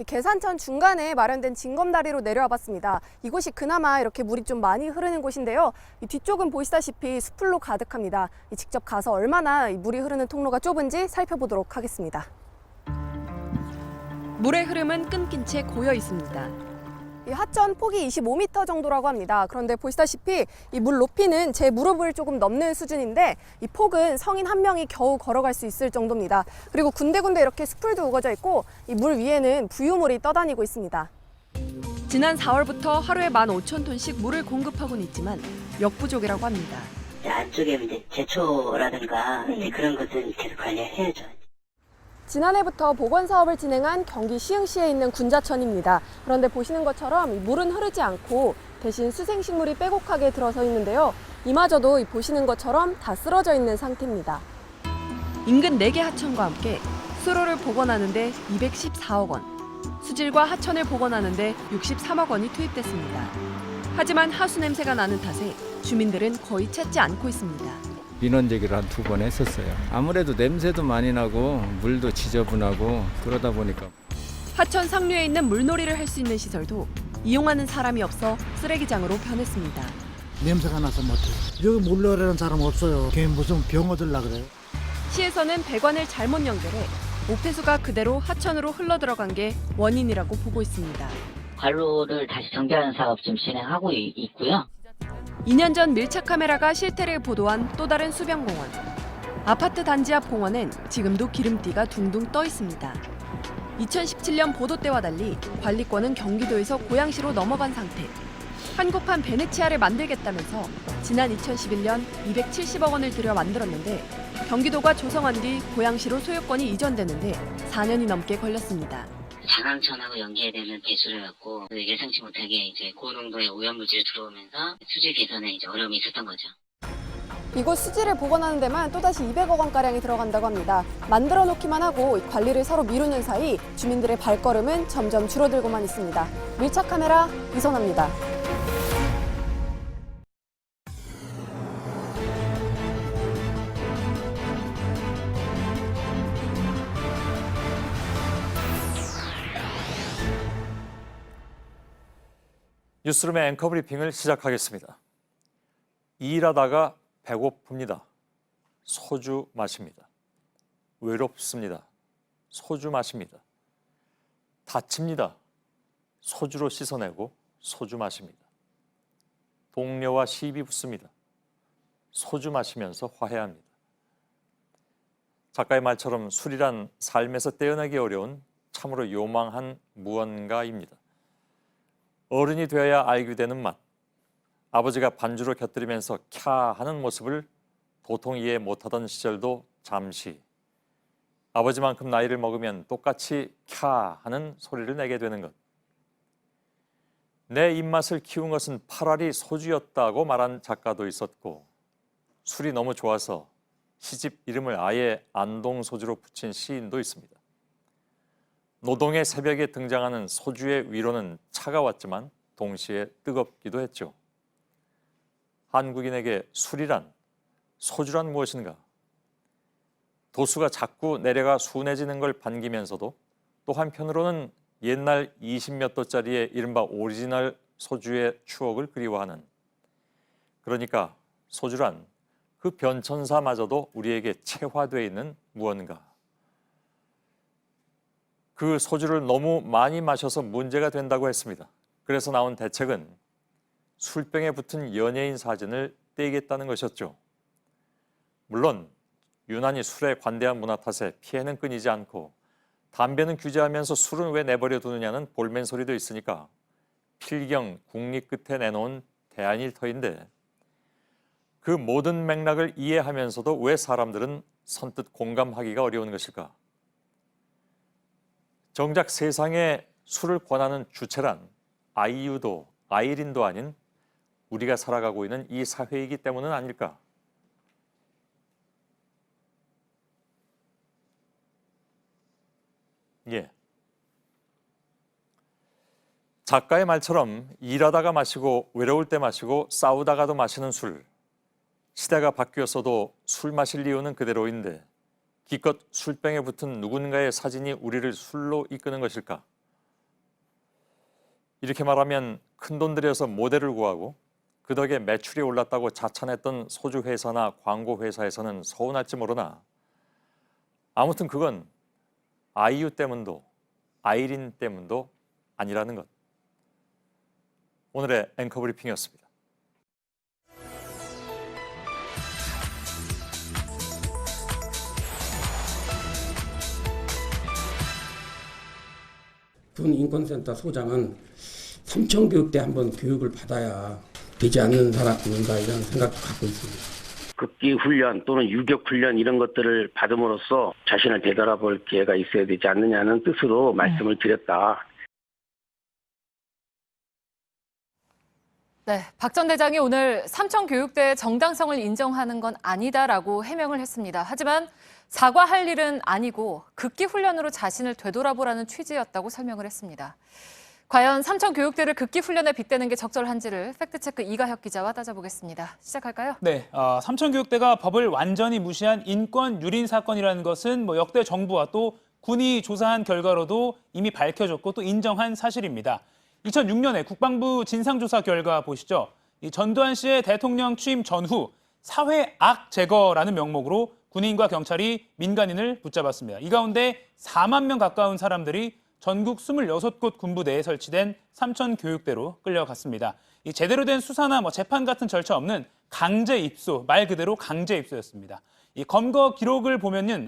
계산천 중간에 마련된 징검다리로 내려와 봤습니다. 이곳이 그나마 이렇게 물이 좀 많이 흐르는 곳인데요. 이 뒤쪽은 보시다시피 수풀로 가득합니다. 직접 가서 얼마나 물이 흐르는 통로가 좁은지 살펴보도록 하겠습니다. 물의 흐름은 끊긴 채 고여 있습니다. 이 하천 폭이 25m 정도라고 합니다. 그런데 보시다시피 이 물 높이는 제 무릎을 조금 넘는 수준인데 이 폭은 성인 한 명이 겨우 걸어갈 수 있을 정도입니다. 그리고 군데군데 이렇게 숯불도 우거져 있고 이 물 위에는 부유물이 떠다니고 있습니다. 지난 4월부터 하루에 15,000톤씩 물을 공급하고는 있지만 역부족이라고 합니다. 안쪽에 이제 제초라든가 그런 것은 계속 관리해야죠. 지난해부터 복원 사업을 진행한 경기 시흥시에 있는 군자천입니다. 그런데 보시는 것처럼 물은 흐르지 않고 대신 수생식물이 빼곡하게 들어서 있는데요. 이마저도 보시는 것처럼 다 쓰러져 있는 상태입니다. 인근 4개 하천과 함께 수로를 복원하는 데 214억 원, 수질과 하천을 복원하는 데 63억 원이 투입됐습니다. 하지만 하수 냄새가 나는 탓에 주민들은 거의 찾지 않고 있습니다. 민원 제기를 한 2번 했었어요. 아무래도 냄새도 많이 나고 물도 지저분하고 그러다 보니까. 하천 상류에 있는 물놀이를 할 수 있는 시설도 이용하는 사람이 없어 쓰레기장으로 변했습니다. 냄새가 나서 못해요. 여기 물놀이라는 사람 없어요. 걔 무슨 병 얻으려고 그래요. 시에서는 배관을 잘못 연결해 오폐수가 그대로 하천으로 흘러들어간 게 원인이라고 보고 있습니다. 관로를 다시 정비하는 사업 지금 진행하고 있고요. 2년 전 밀착 카메라가 실태를 보도한 또 다른 수변공원. 아파트 단지 앞 공원엔 지금도 기름띠가 둥둥 떠 있습니다. 2017년 보도 때와 달리 관리권은 경기도에서 고양시로 넘어간 상태. 한국판 베네치아를 만들겠다면서 지난 2011년 270억 원을 들여 만들었는데 경기도가 조성한 뒤 고양시로 소유권이 이전되는데 4년이 넘게 걸렸습니다. 장항천하고 연계되는 배수로였고 예상치 못하게 이제 고농도의 오염물질이 들어오면서 수질 개선에 이제 어려움이 있었던 거죠. 이곳 수질을 복원하는 데만 또다시 200억 원가량이 들어간다고 합니다. 만들어 놓기만 하고 관리를 서로 미루는 사이 주민들의 발걸음은 점점 줄어들고만 있습니다. 밀착 카메라 이선아입니다. 뉴스룸의 앵커 브리핑을 시작하겠습니다. 일하다가 배고픕니다. 소주 마십니다. 외롭습니다. 소주 마십니다. 다칩니다. 소주로 씻어내고 소주 마십니다. 동료와 시비 붙습니다. 소주 마시면서 화해합니다. 작가의 말처럼 술이란 삶에서 떼어내기 어려운 참으로 요망한 무언가입니다. 어른이 되어야 알게 되는 맛. 아버지가 반주로 곁들이면서 캬 하는 모습을 도통 이해 못하던 시절도 잠시. 아버지만큼 나이를 먹으면 똑같이 캬 하는 소리를 내게 되는 것. 내 입맛을 키운 것은 파라리 소주였다고 말한 작가도 있었고, 술이 너무 좋아서 시집 이름을 아예 안동소주로 붙인 시인도 있습니다. 노동의 새벽에 등장하는 소주의 위로는 차가웠지만 동시에 뜨겁기도 했죠. 한국인에게 술이란, 소주란 무엇인가? 도수가 자꾸 내려가 순해지는 걸 반기면서도 또 한편으로는 옛날 20몇 도짜리의 이른바 오리지널 소주의 추억을 그리워하는, 그러니까 소주란 그 변천사마저도 우리에게 체화되어 있는 무언가. 그 소주를 너무 많이 마셔서 문제가 된다고 했습니다. 그래서 나온 대책은 술병에 붙은 연예인 사진을 떼겠다는 것이었죠. 물론 유난히 술에 관대한 문화 탓에 피해는 끊이지 않고 담배는 규제하면서 술은 왜 내버려 두느냐는 볼멘 소리도 있으니까 필경 국리 끝에 내놓은 대안일 터인데 그 모든 맥락을 이해하면서도 왜 사람들은 선뜻 공감하기가 어려운 것일까? 정작 세상에 술을 권하는 주체란 아이유도 아이린도 아닌 우리가 살아가고 있는 이 사회이기 때문은 아닐까? 예. 작가의 말처럼 일하다가 마시고 외로울 때 마시고 싸우다가도 마시는 술. 시대가 바뀌었어도 술 마실 이유는 그대로인데 기껏 술병에 붙은 누군가의 사진이 우리를 술로 이끄는 것일까? 이렇게 말하면 큰돈 들여서 모델을 구하고 그 덕에 매출이 올랐다고 자찬했던 소주회사나 광고회사에서는 서운할지 모르나 아무튼 그건 아이유 때문도 아이린 때문도 아니라는 것. 오늘의 앵커 브리핑이었습니다. 군 인권센터 소장은 삼청교육대 한번 교육을 받아야 되지 않는 사람인가 이런 생각도 갖고 있습니다. 극기 훈련 또는 유격 훈련 이런 것들을 받음으로써 자신을 되돌아볼 기회가 있어야 되지 않느냐는 뜻으로 말씀을 드렸다. 네, 박 전 대장이 오늘 삼청교육대의 정당성을 인정하는 건 아니다라고 해명을 했습니다. 하지만 사과할 일은 아니고 극기 훈련으로 자신을 되돌아보라는 취지였다고 설명을 했습니다. 과연 삼청교육대를 극기 훈련에 빗대는 게 적절한지를 팩트체크 이가혁 기자와 따져보겠습니다. 시작할까요? 네, 삼청교육대가 법을 완전히 무시한 인권 유린 사건이라는 것은 역대 정부와 또 군이 조사한 결과로도 이미 밝혀졌고 또 인정한 사실입니다. 2006년에 국방부 진상조사 결과 보시죠. 이 전두환 씨의 대통령 취임 전후 사회 악 제거라는 명목으로 군인과 경찰이 민간인을 붙잡았습니다. 이 가운데 4만 명 가까운 사람들이 전국 26곳 군부대에 설치된 삼청교육대로 끌려갔습니다. 이 제대로 된 수사나 재판 같은 절차 없는 강제 입소, 말 그대로 강제 입소였습니다. 이 검거 기록을 보면은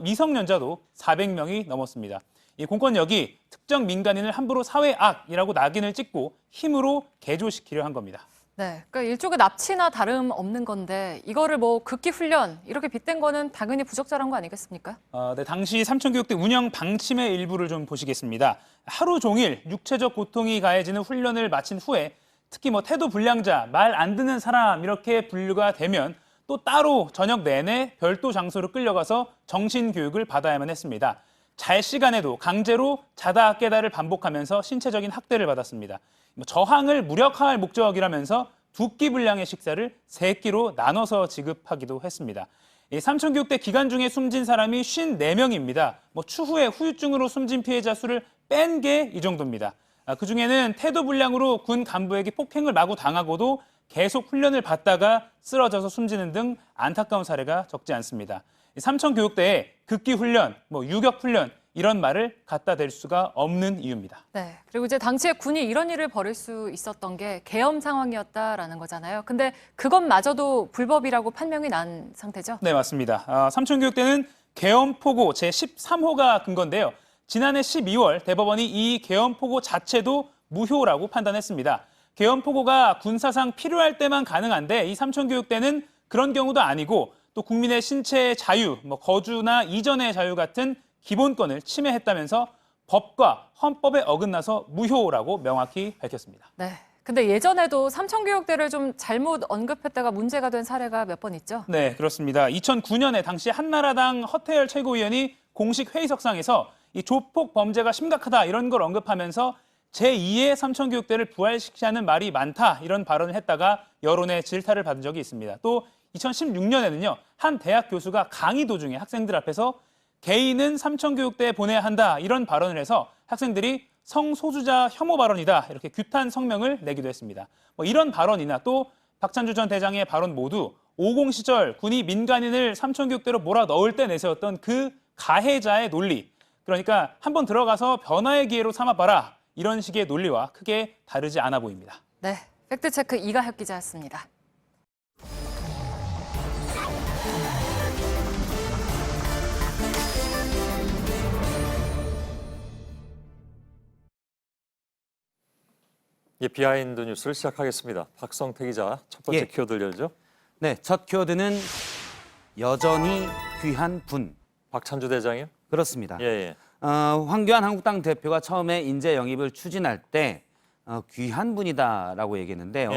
미성년자도 400명이 넘었습니다. 이 공권력이 특정 민간인을 함부로 사회악이라고 낙인을 찍고 힘으로 개조시키려 한 겁니다. 네, 그러니까 일종의 납치나 다름없는 건데 이거를 극기 훈련 이렇게 빗댄 거는 당연히 부적절한 거 아니겠습니까? 네, 당시 삼청교육대 운영 방침의 일부를 좀 보시겠습니다. 하루 종일 육체적 고통이 가해지는 훈련을 마친 후에 특히 태도 불량자, 말 안 듣는 사람 이렇게 분류가 되면 또 따로 저녁 내내 별도 장소로 끌려가서 정신교육을 받아야만 했습니다. 잘 시간에도 강제로 자다 깨다를 반복하면서 신체적인 학대를 받았습니다. 저항을 무력화할 목적이라면서 2끼 분량의 식사를 3끼로 나눠서 지급하기도 했습니다. 삼청교육대 기간 중에 숨진 사람이 54명입니다. 추후에 후유증으로 숨진 피해자 수를 뺀 게 이 정도입니다. 그중에는 태도 불량으로 군 간부에게 폭행을 마구 당하고도 계속 훈련을 받다가 쓰러져서 숨지는 등 안타까운 사례가 적지 않습니다. 삼청교육대에 극기 훈련, 유격 훈련 이런 말을 갖다 댈 수가 없는 이유입니다. 네, 그리고 이제 당시에 군이 이런 일을 벌일 수 있었던 게 계엄 상황이었다라는 거잖아요. 근데 그것마저도 불법이라고 판명이 난 상태죠? 네, 맞습니다. 삼청교육대는 계엄포고 제13호가 근거인데요. 지난해 12월 대법원이 이 계엄포고 자체도 무효라고 판단했습니다. 계엄포고가 군사상 필요할 때만 가능한데 이 삼청교육대는 그런 경우도 아니고 또 국민의 신체의 자유, 거주나 이전의 자유 같은 기본권을 침해했다면서 법과 헌법에 어긋나서 무효라고 명확히 밝혔습니다. 네. 근데 예전에도 삼청교육대를 좀 잘못 언급했다가 문제가 된 사례가 몇 번 있죠? 네, 그렇습니다. 2009년에 당시 한나라당 허태열 최고위원이 공식 회의석상에서 이 조폭 범죄가 심각하다 이런 걸 언급하면서 제2의 삼청교육대를 부활시키자는 말이 많다 이런 발언을 했다가 여론의 질타를 받은 적이 있습니다. 또 2016년에는요. 한 대학 교수가 강의 도중에 학생들 앞에서 개인은 삼청교육대에 보내야 한다 이런 발언을 해서 학생들이 성소수자 혐오 발언이다 이렇게 규탄 성명을 내기도 했습니다. 이런 발언이나 또 박찬주 전 대장의 발언 모두 50 시절 군이 민간인을 삼천교육대로 몰아넣을 때 내세웠던 그 가해자의 논리. 그러니까 한번 들어가서 변화의 기회로 삼아봐라. 이런 식의 논리와 크게 다르지 않아 보입니다. 네, 팩트체크 이가혁 기자였습니다. 비하인드 뉴스를 시작하겠습니다. 박성태 기자, 첫 번째 키워드 열죠. 네, 첫 키워드는 여전히 귀한 분. 박찬주 대장이요? 그렇습니다. 예. 황교안 한국당 대표가 처음에 인재 영입을 추진할 때 귀한 분이다라고 얘기했는데요.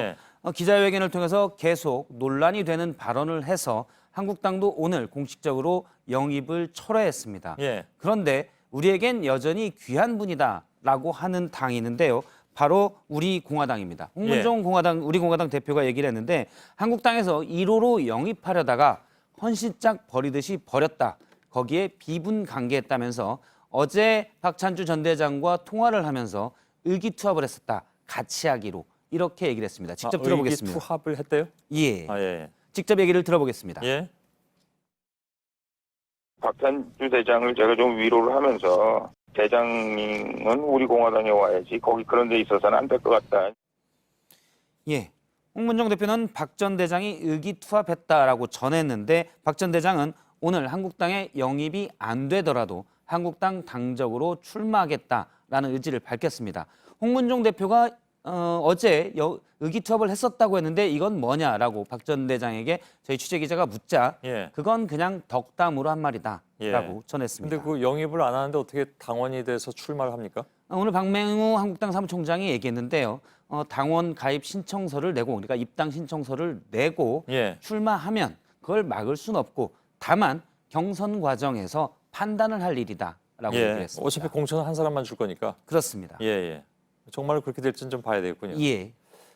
기자회견을 통해서 계속 논란이 되는 발언을 해서 한국당도 오늘 공식적으로 영입을 철회했습니다. 그런데 우리에겐 여전히 귀한 분이다라고 하는 당이 있는데요. 바로 우리 공화당입니다. 홍문종 우리 공화당 대표가 얘기를 했는데 한국당에서 1호로 영입하려다가 헌신짝 버리듯이 버렸다. 거기에 비분관계했다면서 어제 박찬주 전 대장과 통화를 하면서 의기투합을 했었다. 같이 하기로 이렇게 얘기를 했습니다. 직접 들어보겠습니다. 의기투합을 했대요? 예. 직접 얘기를 들어보겠습니다. 박찬주 대장을 제가 좀 위로를 하면서 대장님은 우리 공화당에 와야지 거기 그런 데 있어서는 안 될 것 같다. 홍문종 대표는 박 전 대장이 의기투합했다라고 전했는데 박 전 대장은 오늘 한국당에 영입이 안 되더라도 한국당 당적으로 출마하겠다라는 의지를 밝혔습니다. 홍문종 대표가 어제 의기투합을 했었다고 했는데 이건 뭐냐라고 박 전 대장에게 저희 취재기자가 묻자 그건 그냥 덕담으로 한 말이다라고 전했습니다. 근데 그 영입을 안 하는데 어떻게 당원이 돼서 출마를 합니까? 오늘 박맹우 한국당 사무총장이 얘기했는데요. 당원 가입 신청서를 내고 그러니까 입당 신청서를 내고 출마하면 그걸 막을 수는 없고 다만 경선 과정에서 판단을 할 일이다라고 얘기했습니다. 어차피 공천은 한 사람만 줄 거니까. 그렇습니다. 정말 그렇게 될지는 좀 봐야 되겠군요. 예.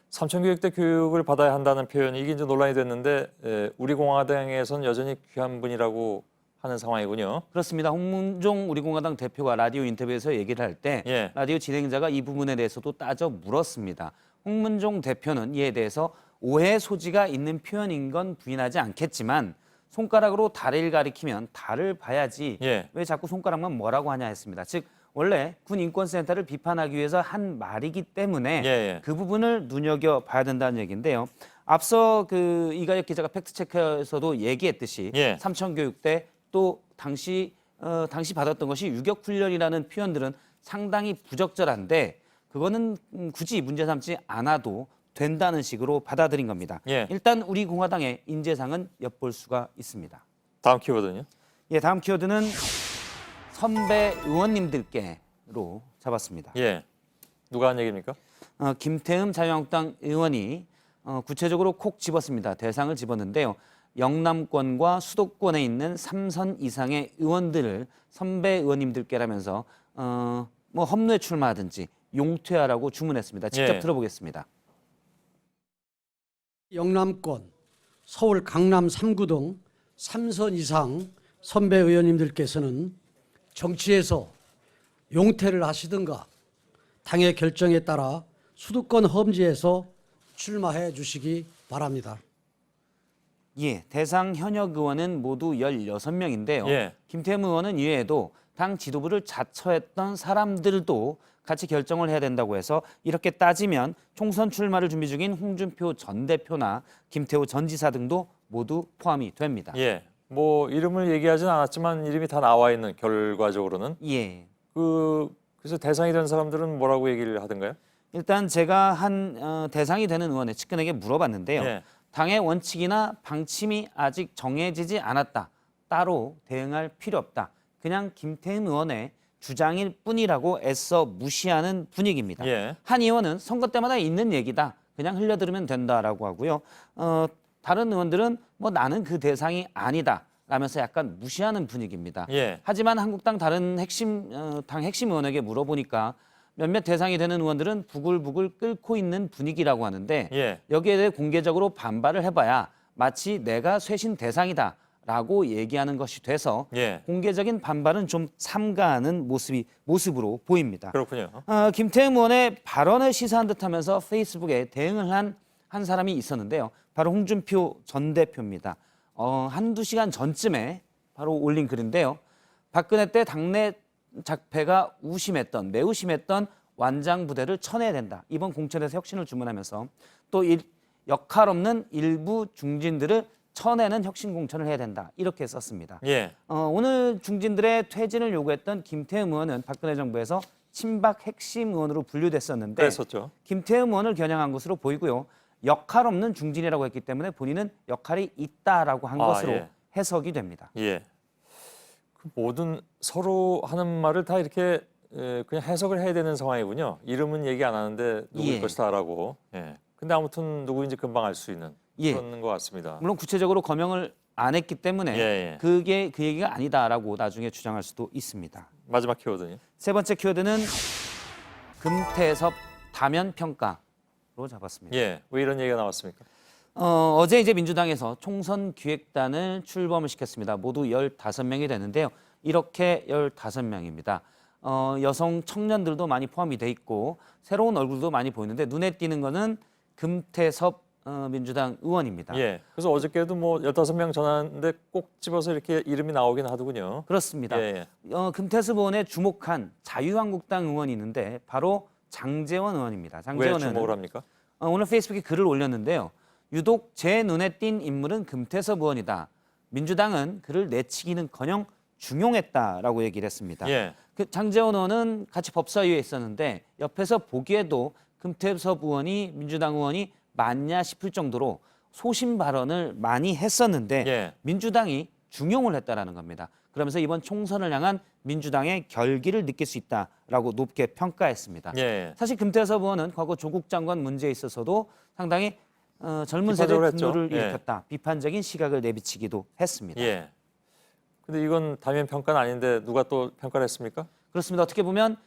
삼천교육대 교육을 받아야 한다는 표현이 이게 이제 논란이 됐는데 우리 공화당에서는 여전히 귀한 분이라고 하는 상황이군요. 그렇습니다. 홍문종 우리 공화당 대표가 라디오 인터뷰에서 얘기를 할 때 라디오 진행자가 이 부분에 대해서도 따져 물었습니다. 홍문종 대표는 이에 대해서 오해 소지가 있는 표현인 건 부인하지 않겠지만 손가락으로 달을 가리키면 달을 봐야지 왜 자꾸 손가락만 뭐라고 하냐 했습니다. 즉 원래 군인권센터를 비판하기 위해서 한 말이기 때문에 그 부분을 눈여겨봐야 된다는 얘기인데요. 앞서 그 이가혁 기자가 팩트체크에서도 얘기했듯이 삼천교육대 또 당시 받았던 것이 유격훈련이라는 표현들은 상당히 부적절한데 그거는 굳이 문제 삼지 않아도 된다는 식으로 받아들인 겁니다. 일단 우리 공화당의 인재상은 엿볼 수가 있습니다. 다음 키워드는요? 다음 키워드는 선배 의원님들께로 잡았습니다. 누가 한 얘기입니까? 김태흠 자유한국당 의원이 구체적으로 콕 집었습니다. 대상을 집었는데요. 영남권과 수도권에 있는 3선 이상의 의원들을 선배 의원님들께라면서 뭐 험로에 출마하든지 용퇴하라고 주문했습니다. 직접 들어보겠습니다. 영남권, 서울 강남 3구 등 3선 이상 선배 의원님들께서는 정치에서 용퇴를 하시든가 당의 결정에 따라 수도권 험지에서 출마해 주시기 바랍니다. 대상 현역 의원은 모두 16명인데요. 김태흠 의원은 이외에도 당 지도부를 자처했던 사람들도 같이 결정을 해야 된다고 해서 이렇게 따지면 총선 출마를 준비 중인 홍준표 전 대표나 김태호 전 지사 등도 모두 포함이 됩니다. 뭐 이름을 얘기하진 않았지만 이름이 다 나와 있는 결과적으로는. 그래서 대상이 된 사람들은 뭐라고 얘기를 하던가요? 일단 제가 한 대상이 되는 의원의 측근에게 물어봤는데요. 당의 원칙이나 방침이 아직 정해지지 않았다. 따로 대응할 필요 없다. 그냥 김태흠 의원의 주장일 뿐이라고 애써 무시하는 분위기입니다. 한 의원은 선거 때마다 있는 얘기다. 그냥 흘려들으면 된다라고 하고요. 다른 의원들은 뭐 나는 그 대상이 아니다. 라면서 약간 무시하는 분위기입니다. 하지만 한국당 다른 당 핵심 의원에게 물어보니까 몇몇 대상이 되는 의원들은 부글부글 끓고 있는 분위기라고 하는데 여기에 대해 공개적으로 반발을 해봐야 마치 내가 쇄신 대상이다. 라고 얘기하는 것이 돼서 공개적인 반발은 좀 삼가하는 모습으로 보입니다. 그렇군요. 김태흠 의원의 발언을 시사한 듯하면서 페이스북에 대응을 한 사람이 있었는데요. 바로 홍준표 전 대표입니다. 한두 시간 전쯤에 바로 올린 글인데요. 박근혜 때 당내 작패가 매우 심했던 완장부대를 쳐내야 된다. 이번 공천에서 혁신을 주문하면서 또 역할 없는 일부 중진들을 쳐내는 혁신 공천을 해야 된다. 이렇게 썼습니다. 예. 오늘 중진들의 퇴진을 요구했던 김태흠 의원은 박근혜 정부에서 친박 핵심 의원으로 분류됐었는데 그랬었죠. 김태흠 의원을 겨냥한 것으로 보이고요. 역할 없는 중진이라고 했기 때문에 본인은 역할이 있다라고 한 것으로 예. 해석이 됩니다. 예. 그 모든 서로 하는 말을 다 이렇게 그냥 해석을 해야 되는 상황이군요. 이름은 얘기 안 하는데 누구일 예. 것이다라고. 예. 근데 아무튼 누구인지 금방 알 수 있는 예. 그런 것 같습니다. 물론 구체적으로 거명을 안 했기 때문에 예. 그게 그 얘기가 아니다라고 나중에 주장할 수도 있습니다. 마지막 키워드요. 세 번째 키워드는 금태섭 다면 평가로 잡았습니다. 예. 왜 이런 얘기가 나왔습니까? 어제 이제 민주당에서 총선 기획단을 출범을 시켰습니다. 모두 15명이 되는데요. 이렇게 15명입니다. 여성 청년들도 많이 포함이 돼 있고 새로운 얼굴도 많이 보이는데 눈에 띄는 거는 금태섭 민주당 의원입니다. 예. 그래서 어저께도 뭐 15명 전화했는데 꼭 집어서 이렇게 이름이 나오긴 하더군요. 그렇습니다. 예. 금태섭 의원에 주목한 자유한국당 의원이 있는데 바로 장제원 의원입니다. 왜 장제원 주목을 의원은 합니까? 오늘 페이스북에 글을 올렸는데요. 유독 제 눈에 띈 인물은 금태섭 의원이다. 민주당은 그를 내치기는커녕 중용했다라고 얘기를 했습니다. 예. 그 장제원 의원은 같이 법사위에 있었는데 옆에서 보기에도 금태섭 의원이 민주당 의원이 맞냐 싶을 정도로 소신 발언을 많이 했었는데 예. 민주당이 중용을 했다라는 겁니다. 그러면서 이번 총선을 향한 민주당의 결기를 느낄 수 있다라고 높게 평가했습니다. 예. 사실 금태섭 의원은 과거 조국 장관 문제에 있어서도 상당히 젊은 세대 비판적으로 했죠. 분노를 예. 일으켰다. 비판적인 시각을 내비치기도 했습니다. 예. 근데 이건 당연 평가는 아닌데 누가 또 평가를 했습니까? 그렇습니다. 어떻게 보면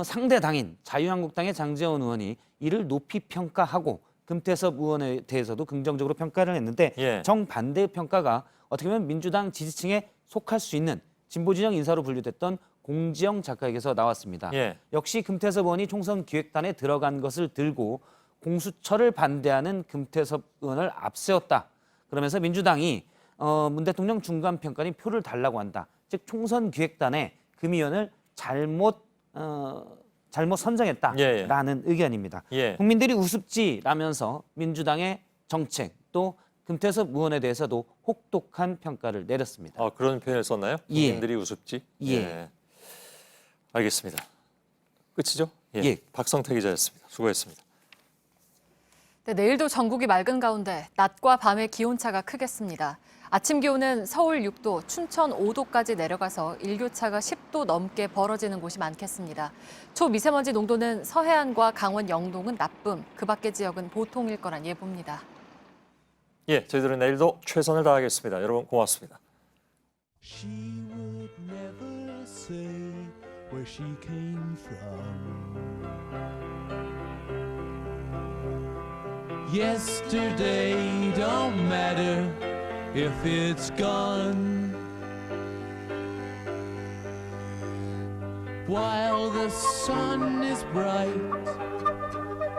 상대 당인 자유한국당의 장제원 의원이 이를 높이 평가하고 금태섭 의원에 대해서도 긍정적으로 평가를 했는데 예. 정반대의 평가가 어떻게 보면 민주당 지지층에 속할 수 있는 진보진영 인사로 분류됐던 공지영 작가에게서 나왔습니다. 예. 역시 금태섭 의원이 총선 기획단에 들어간 것을 들고 공수처를 반대하는 금태섭 의원을 앞세웠다. 그러면서 민주당이 문 대통령 중간평가인 표를 달라고 한다. 즉 총선 기획단에 금 의원을 잘못 선정했다라는 의견입니다. 예. 국민들이 우습지라면서 민주당의 정책 또 금태섭 의원에 대해서도 혹독한 평가를 내렸습니다. 그런 표현을 썼나요? 예. 국민들이 우습지? 예. 알겠습니다. 끝이죠? 예. 박성태 기자였습니다. 수고했습니다. 네, 내일도 전국이 맑은 가운데 낮과 밤의 기온차가 크겠습니다. 아침 기온은 서울 6도, 춘천 5도까지 내려가서 일교차가 10도 넘게 벌어지는 곳이 많겠습니다. 초미세먼지 농도는 서해안과 강원 영동은 나쁨, 그 밖의 지역은 보통일 거란 예보입니다. 예, 저희들은 내일도 최선을 다하겠습니다. 여러분 고맙습니다. She would never say where she came from. Yesterday don't matter if it's gone. While the sun is bright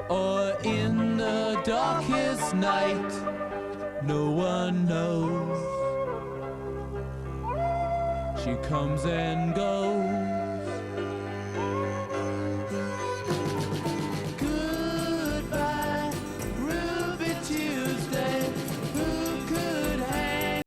or in the darkest night, no one knows. She comes and goes.